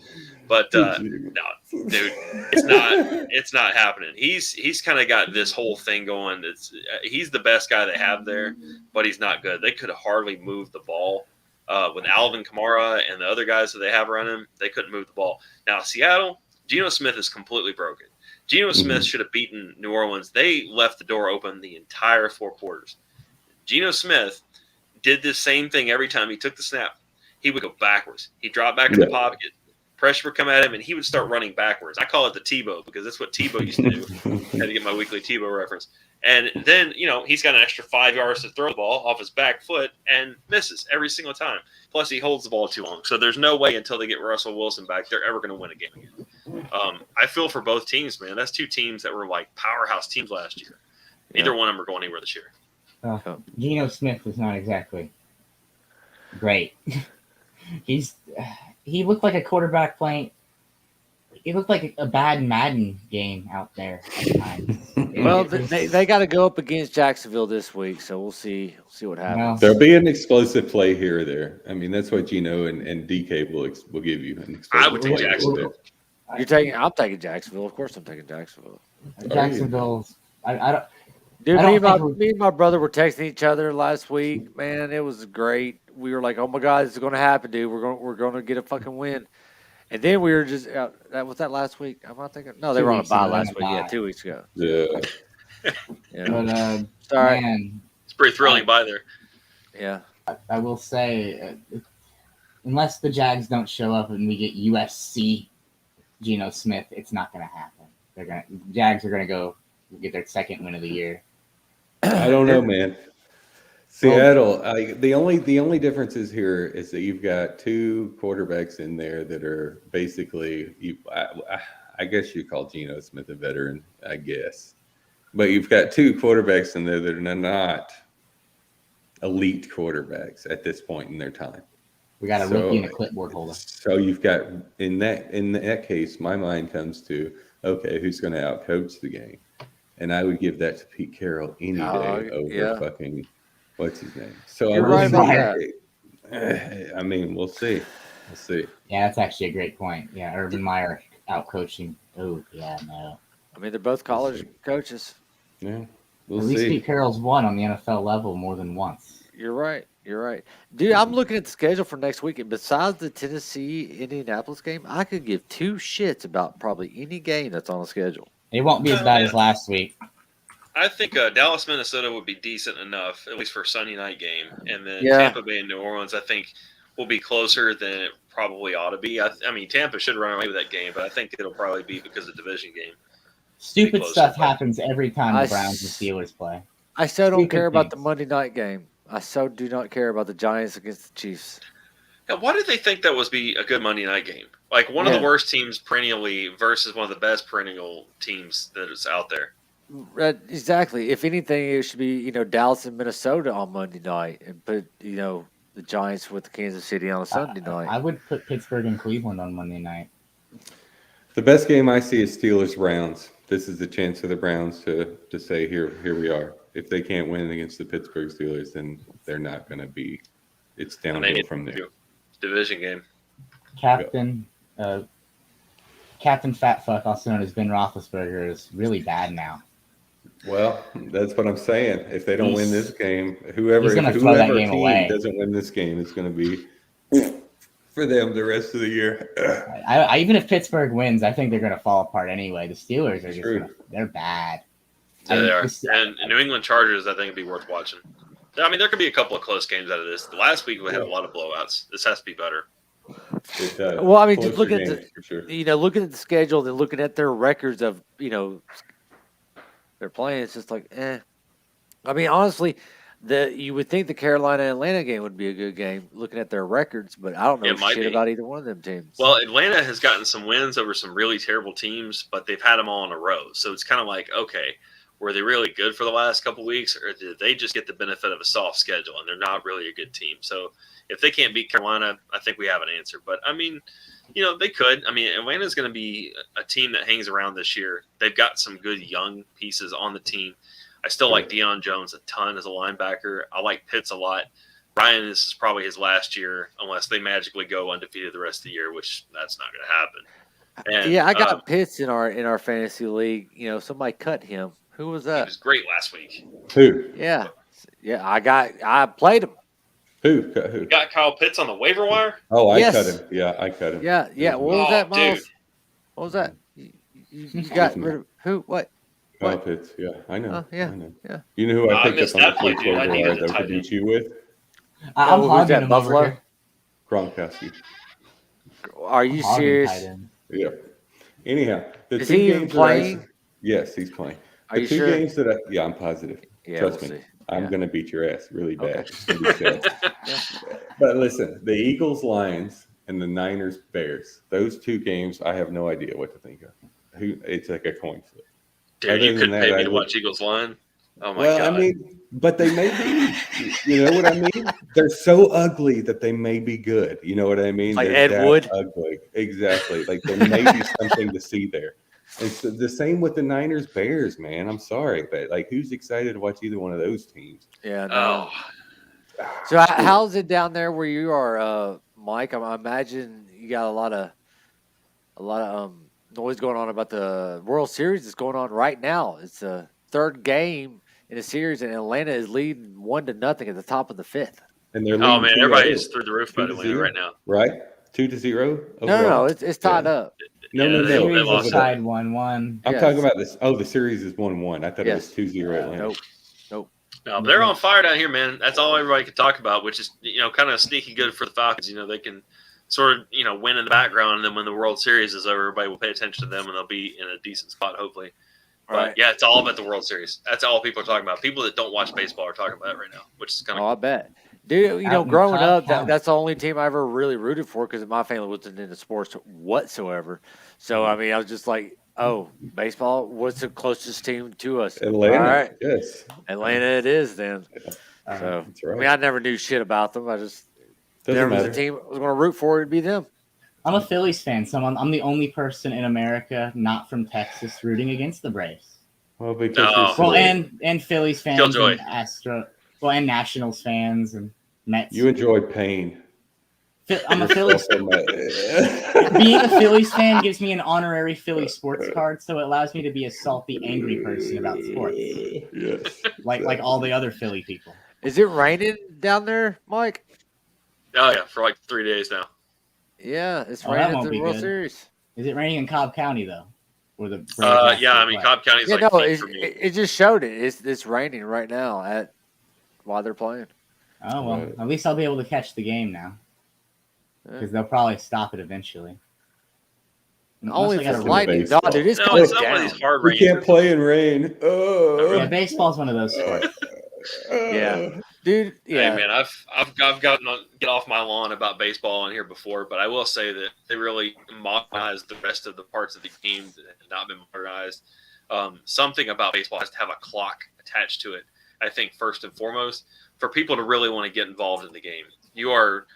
C: But no, dude, it's not happening. He's kind of got this whole thing going. He's the best guy they have there, but he's not good. They could hardly move the ball. With Alvin Kamara and the other guys that they have around him, they couldn't move the ball. Now, Seattle, Geno Smith is completely broken. Geno Smith should have beaten New Orleans. They left the door open the entire 4 quarters. Geno Smith did the same thing every time he took the snap. He would go backwards. He'd drop back in the pocket. Pressure would come at him, and he would start running backwards. I call it the Tebow because that's what Tebow used to do. I had to get my weekly Tebow reference. And then, he's got an extra 5 yards to throw the ball off his back foot and misses every single time. Plus, he holds the ball too long. So there's no way until they get Russell Wilson back, they're ever going to win a game again. I feel for both teams, man. That's 2 teams that were like powerhouse teams last year. Neither one of them are going anywhere this year.
D: Geno Smith was not exactly great. He looked like a quarterback playing. He looked like a bad Madden game out there at times.
A: Well, they got to go up against Jacksonville this week, so we'll see what happens.
B: There'll be an explosive play here or there. I mean, that's what Geno and DK will give you. An explosive
C: I would take
B: play here or
C: Jacksonville.
B: there.
A: I'm taking Jacksonville. Of course, I'm taking Jacksonville.
D: Jacksonville's. I don't.
A: Dude,
D: I
A: me
D: don't
A: and,
D: think
A: me and my brother were texting each other last week. Man, it was great. We were like, "Oh my God, this is going to happen, dude. We're going to get a fucking win." And then we were just that was that last week. I'm not thinking. No, they
D: 2
A: were on a
D: weeks
A: bye
D: ago,
A: last
D: on a
A: week. Yeah,
D: bye.
A: 2 weeks ago.
B: Yeah.
A: Yeah.
D: But
A: Sorry.
D: man,
C: It's pretty thrilling by there.
A: Yeah.
D: I will say, unless the Jags don't show up and we get USC Geno Smith, it's not going to happen. Jags are going to go get their second win of the year.
B: I don't know, man. Seattle. The only difference is here is that you've got 2 quarterbacks in there that are basically. I guess you call Geno Smith a veteran. I guess, but you've got 2 quarterbacks in there that are not elite quarterbacks at this point in their time.
D: We got a
B: So-
D: rookie and a clipboard holder.
B: So you've got in that case, my mind comes to okay, who's going to outcoach the game, and I would give that to Pete Carroll any day over
A: yeah.
B: fucking what's his name. So
A: You're
B: I will
A: right about
B: say, I mean, we'll see.
D: Yeah, that's actually a great point. Yeah, Urban Meyer out coaching. Oh, yeah, no.
A: I mean, they're both college coaches.
B: Yeah,
D: At
B: we'll
D: least
B: see.
D: Pete Carroll's won on the NFL level more than once.
A: You're right. Dude, I'm looking at the schedule for next week, and besides the Tennessee-Indianapolis game, I could give 2 shits about probably any game that's on the schedule.
D: It won't be as bad as last week.
C: I think Dallas, Minnesota would be decent enough, at least for a Sunday night game. And then
A: Yeah.
C: Tampa Bay and New Orleans, I think, will be closer than it probably ought to be. I mean, Tampa should run away with that game, but I think it'll probably be because of the division game.
D: Stupid
C: closer,
D: stuff
C: but-
D: happens every time
A: I
D: the Browns and
A: s-
D: Steelers play.
A: I still don't
D: Stupid
A: care about the
D: things.
A: Monday night game. I so do not care about the Giants against the Chiefs.
C: Yeah, why did they think that was be a good Monday night game? Like one of
A: Yeah.
C: the worst teams perennially versus one of the best perennial teams that is out there.
A: Exactly. If anything, it should be Dallas and Minnesota on Monday night, and put the Giants with Kansas City on a Sunday night.
D: I would put Pittsburgh and Cleveland on Monday night.
B: The best game I see is Steelers Browns. This is the chance for the Browns to say here we are. If they can't win against the Pittsburgh Steelers, then they're not going to be. It's
C: And they
B: downhill
C: need
B: from there.
C: to division game.
D: Captain Fat Fuck, also known as Ben Roethlisberger, is really bad now.
B: Well, that's what I'm saying. If they don't win this game,
D: he's
B: whoever
D: gonna throw that game
B: team
D: away.
B: doesn't win this game, it's going to be for them the rest of the year.
D: I even if Pittsburgh wins, I think they're going to fall apart anyway. The Steelers are
B: True.
D: they're bad.
C: Yeah, they are.
D: This-
C: And New England Chargers, I think, would be worth watching. I mean, there could be a couple of close games out of this. Last week we had a lot of blowouts. This has to be better.
A: Well, I mean, just
B: closer
A: look at
B: games, for sure.
A: looking at the schedule and looking at their records of they're playing. It's just like, eh. I mean, honestly, you would think the Carolina Atlanta game would be a good game, looking at their records, but I don't know
C: It might
A: shit
C: be.
A: about either one of them teams.
C: Well, Atlanta has gotten some wins over some really terrible teams, but they've had them all in a row. So it's kind of like, okay, were they really good for the last couple of weeks, or did they just get the benefit of a soft schedule and they're not really a good team? So if they can't beat Carolina, I think we have an answer. But I mean, they could. I mean, Atlanta's going to be a team that hangs around this year. They've got some good young pieces on the team. I still like Deion Jones a ton as a linebacker. I like Pitts a lot. Ryan, this is probably his last year unless they magically go undefeated the rest of the year, which that's not going to happen. And,
A: yeah, I got Pitts in our fantasy league. Somebody cut him. Who was
C: he
A: that?
C: was great last week.
B: Who?
A: Yeah. I played him.
B: Who?
C: You got Kyle Pitts on the waiver wire?
B: Oh, I
A: Yes.
B: cut him. Yeah, I cut him.
A: Yeah. What was
C: Oh,
A: that, Miles?
C: dude.
A: What was that? You got rid of who? What?
B: Kyle
A: What?
B: Pitts. Yeah, I know.
A: Oh, yeah,
B: I know.
A: yeah.
B: You know who I
C: I
B: picked
C: missed
B: up on
C: that
B: the
C: play,
B: Twitch
C: dude. I
B: waiver
C: need
B: wire
C: to
B: though
C: tight
B: to beat
C: end.
B: you with?
D: I'm
A: who's
D: hogging
A: that,
D: him
A: Buffalo?
D: over here.
B: Gronkowski.
A: Are you
D: Hogging
A: serious?
D: tight end.
B: Yeah. Anyhow, the
A: Is
B: two
A: he even
B: games that I-
A: playing?
B: Yes, he's playing.
A: Are
B: The
A: you
B: two
A: sure?
B: games that I'm positive.
A: Yeah,
B: Trust
A: we'll
B: me.
A: see.
B: I'm
A: Yeah.
B: going to beat your ass really bad.
A: Okay.
B: It's gonna be sad. But listen, the Eagles, Lions, and the Niners, Bears. Those two games, I have no idea what to think of. It's like a coin flip.
C: Dude,
B: Other
C: you
B: than
C: couldn't
B: that,
C: pay
B: I
C: me to
B: would-
C: watch Eagles line. Oh my
B: Well,
C: god!
B: I mean, but they may be. You know what I mean? They're so ugly that they may be good. You know what I mean?
A: Like
B: They're
A: Ed
B: that
A: Wood?
B: Ugly. Exactly. Like there may be something to see there. And so the same with the Niners, Bears, man. I'm sorry, but like, who's excited to watch either one of those teams?
A: Yeah. No.
C: Oh,
A: So how's it down there where you are, Mike? I imagine you got a lot of noise going on about the World Series that's going on right now. It's the third game in the series, and Atlanta is leading 1-0 at the top of the fifth.
B: And they're
C: oh
B: leading
C: man,
B: 2-0,
C: everybody's through the roof about
B: 2-0.
C: Atlanta right now.
B: right? 2-0.
A: No,
B: overall?
A: it's tied
B: Yeah.
A: up.
B: No,
C: Yeah,
B: no,
C: they-
B: no.
C: they
D: Series
C: lost
D: is
C: it.
D: tied 1-1.
B: I'm
A: Yes.
B: talking about this. Oh, the series is 1-1. I thought
A: Yes.
B: it was 2-0 Atlanta.
A: Nope.
C: No, they're on fire down here, man. That's all everybody can talk about, which is kind of sneaky good for the Falcons. They can sort of win in the background, and then when the World Series is over, everybody will pay attention to them, and they'll be in a decent spot, hopefully.
A: Right.
C: But yeah, it's all about the World Series. That's all people are talking about. People that don't watch baseball are talking about it right now, which is kind
A: Oh,
C: of
A: I bet. Dude,
D: Out in
A: growing
D: Cobb
A: up,
D: County.
A: that's the only team I ever really rooted for because my family wasn't into sports whatsoever. So, I mean, I was just like, oh, baseball, what's the closest team to us?
B: Atlanta.
A: All right,
B: Yes.
A: Atlanta it is then. So,
B: That's right.
A: I mean, I never knew shit about them. I just,
B: Doesn't
A: there was
B: matter.
A: a team I was going to root for, it'd be them.
D: I'm a Phillies fan, so I'm the only person in America not from Texas rooting against the Braves.
B: Well, because
C: No.
B: you're
D: Well,
B: silly.
D: and Phillies fans,
C: Killjoy.
D: and Nationals fans and Mets.
B: You enjoy pain.
D: I'm a Phillies.
B: Also, my-
D: Being a Phillies fan gives me an honorary Philly sports card, so it allows me to be a salty, angry person about sports,
B: Yes.
D: like all the other Philly people.
A: Is it raining down there, Mike?
C: oh yeah, for like 3 days now.
A: Yeah, it's
D: Oh, that
A: raining
D: won't
A: at
D: be
A: the World
D: good.
A: Series.
D: Is it raining in Cobb County though? Where the Braves
C: Yeah, I
D: actually
C: mean
D: play?
C: Cobb County's
A: Yeah,
C: like
A: no,
C: feet from me.
A: it just showed it. It's raining right now while they're playing.
D: Oh well,
B: Right.
D: at least I'll be able to catch the game now because they'll probably stop it eventually.
A: Only
D: Unless
A: if
D: I
A: it's
D: gotta
A: lightning.
B: baseball.
A: No, dude, it's
C: No,
A: coming
C: it's not one of
A: down.
C: these hard
B: We
C: rain.
B: can't play in rain. Oh.
D: Yeah, baseball's one of those sports.
A: Yeah. dude. Yeah,
C: Hey man, I've gotten get off my lawn about baseball on here before, but I will say that they really modernized the rest of the parts of the game that had not been modernized. Something about baseball has to have a clock attached to it. I think first and foremost, for people to really want to get involved in the game, you're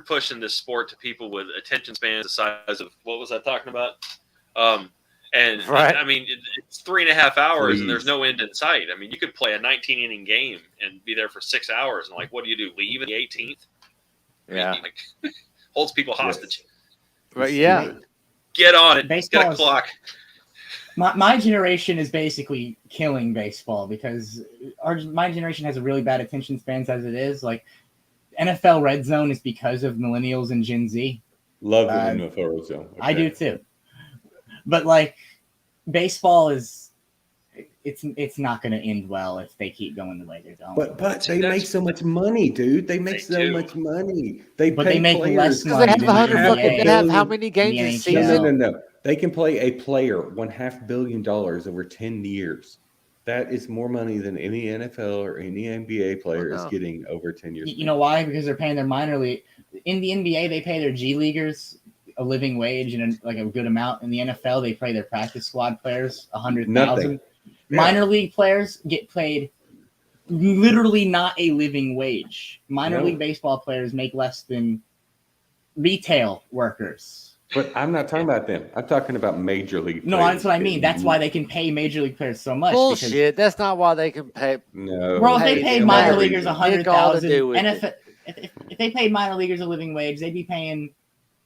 C: pushing this sport to people with attention spans the size of what was I talking about? And
A: Right.
C: I mean, it's 3.5 hours and there's
B: Please.
C: no end in sight. I mean, you could play a 19 inning game and be there for 6 hours. And like, what do you do? Leave at the 18th? I mean,
A: yeah,
C: like, holds people hostage.
A: but yeah.
C: Get on it.
E: Baseball
C: Get a
E: is-
C: clock.
E: My generation is basically killing baseball because my generation has a really bad attention spans as it is. Like NFL Red Zone is because of millennials and Gen Z.
B: Love the
E: Uh,
B: NFL zone.
E: I do too. But like baseball it's not going to end well if they keep going the way they're going.
B: But
C: See,
B: they
C: that's-
B: make so much money, dude. They make
C: They
B: so
C: do.
B: much money. They
E: But
B: pay
E: they make
B: players.
E: less
A: Because they have
E: money
A: 100
E: than the
A: fucking.
E: NBA.
A: They have how many games
E: the
A: a
E: NHL.
B: No,
A: season?
B: no. They can play a player $500 million over 10 years. That is more money than any NFL or any NBA player
A: Oh,
B: is
A: no.
B: getting over 10 years.
E: You know why? Because they're paying their minor league. In the NBA, they pay their G leaguers a living wage and like a good amount. In the NFL, they pay their practice squad players $100,000.
B: Nothing. Yeah.
E: Minor league players get paid literally not a living wage. Minor
B: No.
E: league baseball players make less than retail workers.
B: But I'm not talking about them. I'm talking about major league.
E: No,
B: players
E: that's what I mean.
B: getting-
E: That's why they can pay major league players so much. Because,
A: Bullshit. That's not why they can pay.
B: No.
E: bro, if they
A: Hey,
E: paid
A: yeah,
E: minor
A: whatever.
E: leaguers
A: Dick all to
E: 100,000,
A: do with
E: NFL, if they paid minor leaguers a living wage, they'd be paying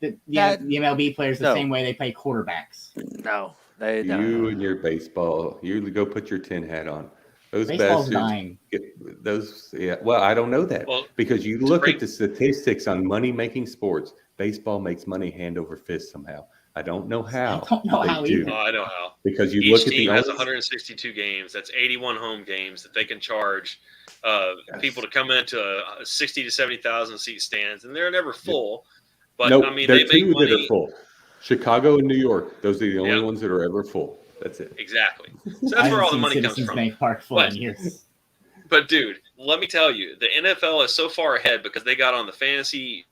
E: the MLB players the
A: No.
E: same way they pay quarterbacks.
A: No, they don't.
B: You and your baseball. You go put your tin hat on. Those
E: Baseball's
B: bastards
E: dying.
B: get those. Yeah. Well, I don't know that
C: Well,
B: because you
C: it's
B: look
C: great.
B: at the statistics on money making sports. Baseball makes money hand over fist somehow. I don't know how.
E: I don't know
B: they
E: how
B: do.
E: either.
C: Oh, I know how.
B: Because you
C: Each
B: look at
C: team
B: the
C: has
B: owners-
C: 162 games. That's 81 home games that they can charge
B: Yes.
C: people to come into a 60 to 70,000 seat stands, and they're never full. But
B: Nope,
C: I mean,
B: there
C: they
B: are
C: make
B: two that
C: money.
B: are full. Chicago and New York. Those are the only
C: Yeah.
B: ones that are ever full. That's it.
C: Exactly. So
E: I
C: that's where
E: haven't
C: all the
E: seen
C: money comes
E: Citizens
C: from.
E: Bank Park full in
C: But-
E: years.
C: But dude, let me tell you, the NFL is so far ahead because they got on the fantasy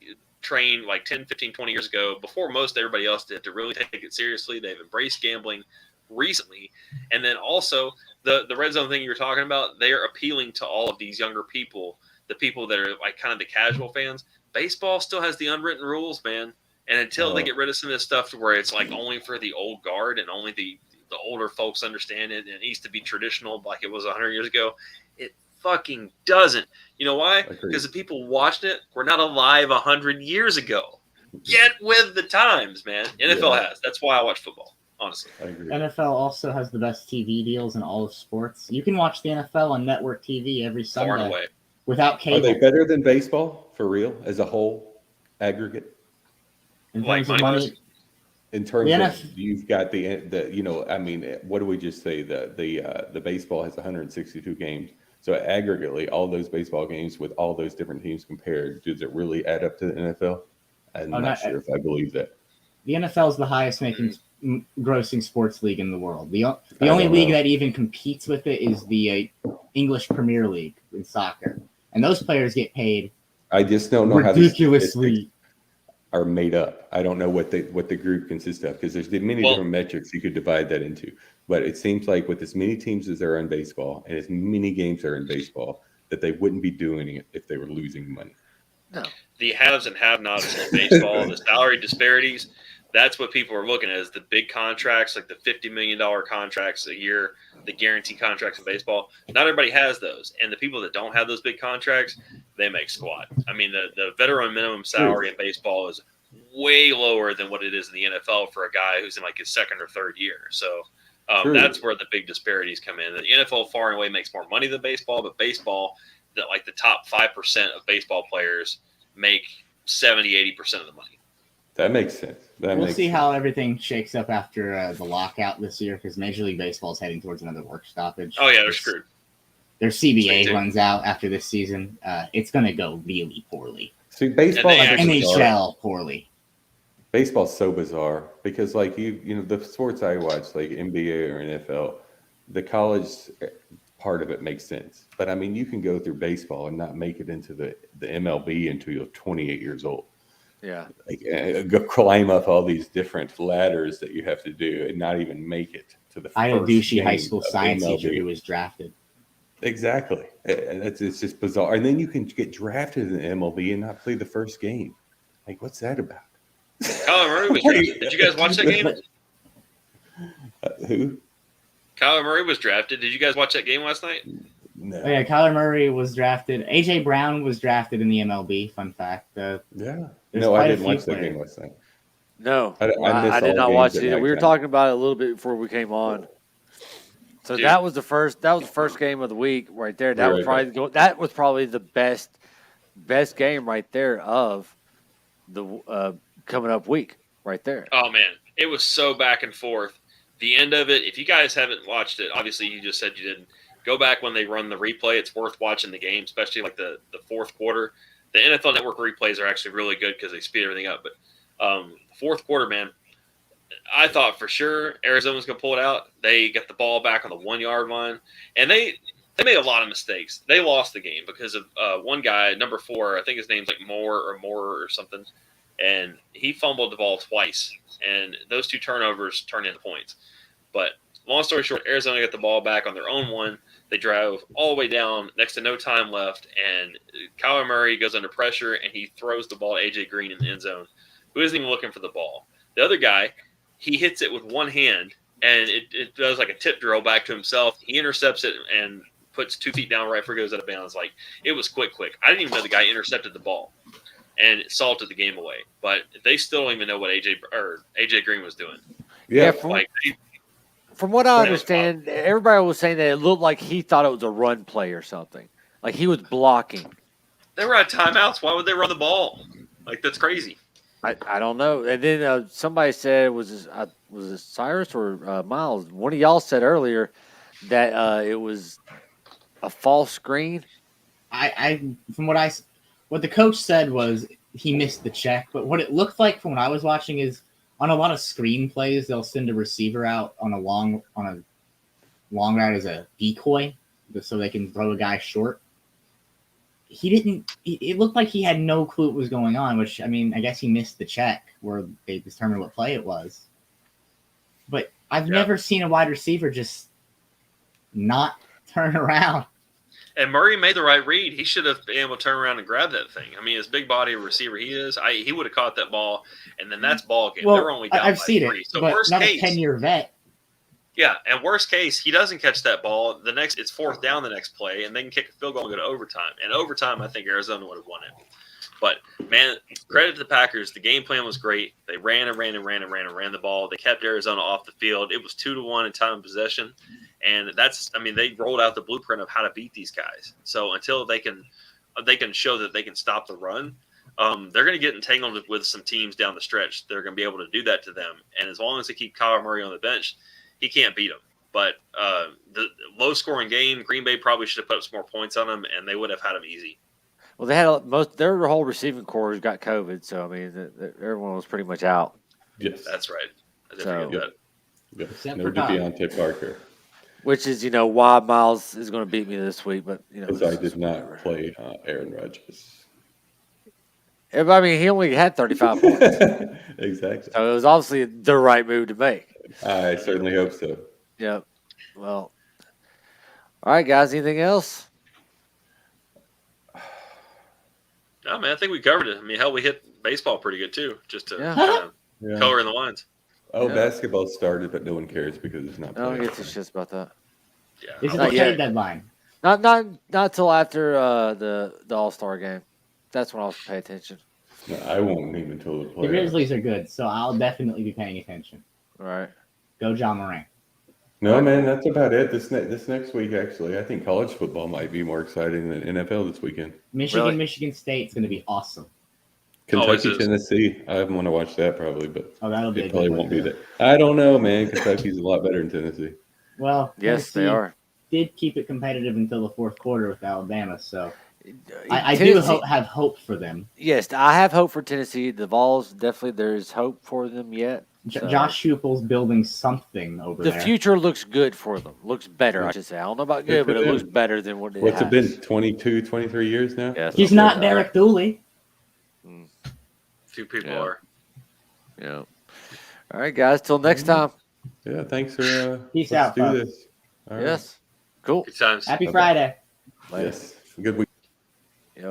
C: train like 10, 15, 20 years ago before most everybody else did to really take it seriously. They've embraced gambling recently. And then also the red zone thing you were talking about, they're appealing to all of these younger people, the people that are like kind of the casual fans. Baseball still has the unwritten rules, man. And until they
B: Oh.
C: get rid of some of this stuff to where it's like only for the old guard and only the older folks understand it, and it needs to be traditional like it was 100 years ago, it fucking doesn't. You know why?
B: Agreed.
C: Because the people watching it were not alive 100 years ago. Get with the times, man. NFL
B: Yeah.
C: has. That's why I watch football, honestly.
B: I agree.
E: NFL also has the best TV deals in all of sports. You can watch the NFL on network TV every
C: Far and
E: Sunday
C: away.
E: without
B: Are
E: cable.
B: they better than baseball for real as a whole aggregate?
E: In
C: Like
E: terms of
C: money-wise?
E: money,
B: In terms
E: The
B: of
E: NF
B: you've got the you know, I mean, what do we just say? The baseball has 162 games. So aggregately, all those baseball games with all those different teams compared, does it really add up to the NFL? I'm
E: Oh,
B: not
E: not-
B: sure if I believe that.
E: the NFL is the highest making grossing sports league in the world. The
B: I
E: only
B: don't
E: league
B: know.
E: that even competes with it is the English Premier League in soccer, and those players get paid
B: I just don't know how these
E: ridiculously.
B: are made up. I don't know what the group consists of because there's many
C: Well-
B: different metrics you could divide that into. But it seems like with as many teams as there are in baseball and as many games there are in baseball, that they wouldn't be doing it if they were losing money.
C: The haves and have-nots in baseball, the salary disparities, that's what people are looking at is the big contracts, like the $50 million contracts a year, the guarantee contracts in baseball. Not everybody has those. And the people that don't have those big contracts, they make squat. I mean, the veteran minimum salary in baseball is way lower than what it is in the NFL for a guy who's in like his second or third year. So
B: True.
C: that's where the big disparities come in. The NFL far and away makes more money than baseball, but baseball, that like the top 5% of baseball players make 70-80% of the money.
B: That makes sense.
E: We'll
B: Makes
E: see
B: sense.
E: how everything shakes up after the lockout this year because Major League Baseball is heading towards another work stoppage.
C: Oh yeah, they're screwed.
E: Their CBA
C: Me too.
E: runs out after this season. It's going to go really poorly.
B: See, baseball
C: And they
B: is
C: actually-
B: bizarre.
E: NHL poorly.
B: Baseball's so bizarre because, like you know, the sports I watch, like NBA or NFL, the college part of it makes sense. But I mean, you can go through baseball and not make it into the MLB until you're 28 years old.
A: Yeah.
B: Like, go climb up all these different ladders that you have to do and not even make it to the
E: I had a
B: first
E: douchey high
B: game
E: school
B: of
E: science teacher
B: MLB.
E: who was drafted.
B: Exactly. It's just bizarre. And then you can get drafted in the MLB and not play the first game. Like, what's that about?
C: Kyler Murray was drafted. Did you guys watch that game?
B: Who?
C: Kyler Murray was drafted. Did you guys watch that game last night?
B: No.
E: Oh, yeah, Kyler Murray was drafted. AJ Brown was drafted in the MLB. Fun fact.
B: Yeah.
E: There's
B: No, I
E: quite a
B: didn't
E: few
B: watch that
E: players.
B: game last night.
A: No,
B: I missed
A: I did
B: all
A: not
B: games
A: watch
B: at
A: it either. We were
B: nighttime.
A: talking about it a little bit before we came on. So
C: Dude.
A: that was the first game of the week right there. That
B: Right.
A: that was probably the best game right there of the coming up week right there.
C: Oh man, it was so back and forth. The end of it, if you guys haven't watched it, obviously you just said you didn't. Go back when they run the replay. It's worth watching the game, especially like the fourth quarter. The NFL Network replays are actually really good because they speed everything up. But fourth quarter, man, I thought for sure Arizona was going to pull it out. They got the ball back on the 1 yard line, and they made a lot of mistakes. They lost the game because of one guy, number 4, I think his name's like Moore or something, and he fumbled the ball twice, and those 2 turnovers turned into points. But long story short, Arizona got the ball back on their own 1. They drove all the way down, next to no time left, and Kyler Murray goes under pressure, and he throws the ball to A.J. Green in the end zone, who isn't even looking for the ball. The other guy, he hits it with one hand, and it does like a tip drill back to himself. He intercepts it and puts 2 feet down right before it goes out of bounds. Like, it was quick. I didn't even know the guy intercepted the ball, and it salted the game away. But they still don't even know what A.J. Green was doing.
B: Yeah.
C: Like,
A: From what I understand, everybody was saying that it looked like he thought it was a run play or something. Like he was blocking.
C: they were at timeouts. Why would they run the ball? Like, that's crazy.
A: I don't know. And then somebody said, was it Cyrus or Miles? One of y'all said earlier that it was a false screen.
E: From what the coach said was he missed the check, but what it looked like from what I was watching is on a lot of screen plays they'll send a receiver out on a long route as a decoy so they can throw a guy short. It looked like he had no clue what was going on, which, I mean, I guess he missed the check where they determined what play it was. But I've never seen a wide receiver just not turn around.
C: And Murray made the right read. He should have been able to turn around and grab that thing. I mean, as big body receiver he is, he would have caught that ball, and then that's ball game.
E: Well,
C: They're only down
E: I've
C: by
E: seen
C: 3.
E: it,
C: So
E: but
C: worst
E: not
C: case,
E: a 10-year vet.
C: yeah, and worst case, he doesn't catch that ball. It's 4th down the next play, and they can kick a field goal and go to overtime. And overtime, I think Arizona would have won it. But, man, credit to the Packers. The game plan was great. They ran the ball. They kept Arizona off the field. It was 2-1 in time of possession. And they rolled out the blueprint of how to beat these guys. So until they can show that they can stop the run, they're going to get entangled with some teams down the stretch. They're going to be able to do that to them. And as long as they keep Kyler Murray on the bench, he can't beat them. But the low-scoring game, Green Bay probably should have put up some more points on them, and they would have had them easy.
A: Well, they had their whole receiving corps got COVID, so I mean, everyone was pretty much out.
B: Yes.
C: That's right. I didn't
A: So-
C: forget that.
B: Yes.
E: Except
B: No
E: for Doug.
B: Deontay Parker.
A: Which is, why Miles is going to beat me this week, but
B: Because I did not play Aaron Rodgers.
A: I mean, he only had 35 points,
B: Exactly.
A: so it was obviously the right move to make.
B: I certainly hope so.
A: Yep. Well, all right, guys. Anything else?
C: No, man, I think we covered it. I mean, hell, we hit baseball pretty good, too, just to
A: Yeah.
C: kind of
B: Yeah.
C: color in the lines.
B: Oh,
A: Yeah.
B: basketball started, but no one cares because it's not
A: I don't
B: playing.
A: get two shits about that.
C: Yeah.
E: This is
A: Not
E: the
A: yet.
E: trade deadline.
A: Not till after the All-Star game. That's when I'll pay attention.
B: No, I won't even until the
E: The
B: playoffs.
E: Grizzlies are good, so I'll definitely be paying attention.
A: All right.
E: Go John Morant.
B: No, man, that's about it. This next week, actually, I think college football might be more exciting than NFL this weekend.
A: Really?
E: Michigan State's going to be awesome.
C: Always
B: Kentucky,
C: is.
B: Tennessee. I want to watch that probably, but
E: Oh, that'll be a
B: it
E: good
B: probably
E: one.
B: won't be that. I don't know, man. Kentucky's a lot better than Tennessee.
E: Well,
A: Yes, they
E: Tennessee
A: are.
E: did keep it competitive until the fourth quarter with Alabama, so I
A: Tennessee-
E: do have hope for them.
A: Yes, I have hope for Tennessee. The Vols, definitely there's hope for them yet, So-
E: Josh Shupel's building something over
A: The
E: there.
A: future looks good for them. Looks better, I should say. I don't know about
B: Good
A: good,
B: for
A: but it
B: them.
A: looks better than what it
B: What's
A: has.
B: it been? 22, 23 years now?
A: Yeah,
E: He's
A: something
E: not
A: like that.
E: Derek Dooley.
C: Few people
A: Yeah.
C: are.
A: Yeah. All right, guys. Till next time.
B: Yeah, thanks for
E: Peace
B: let's
E: out,
B: do
E: folks.
B: this. All right.
A: Yes. Cool.
C: Good times.
E: Happy
B: Bye-bye.
E: Friday.
A: Later.
B: Yes. Good week.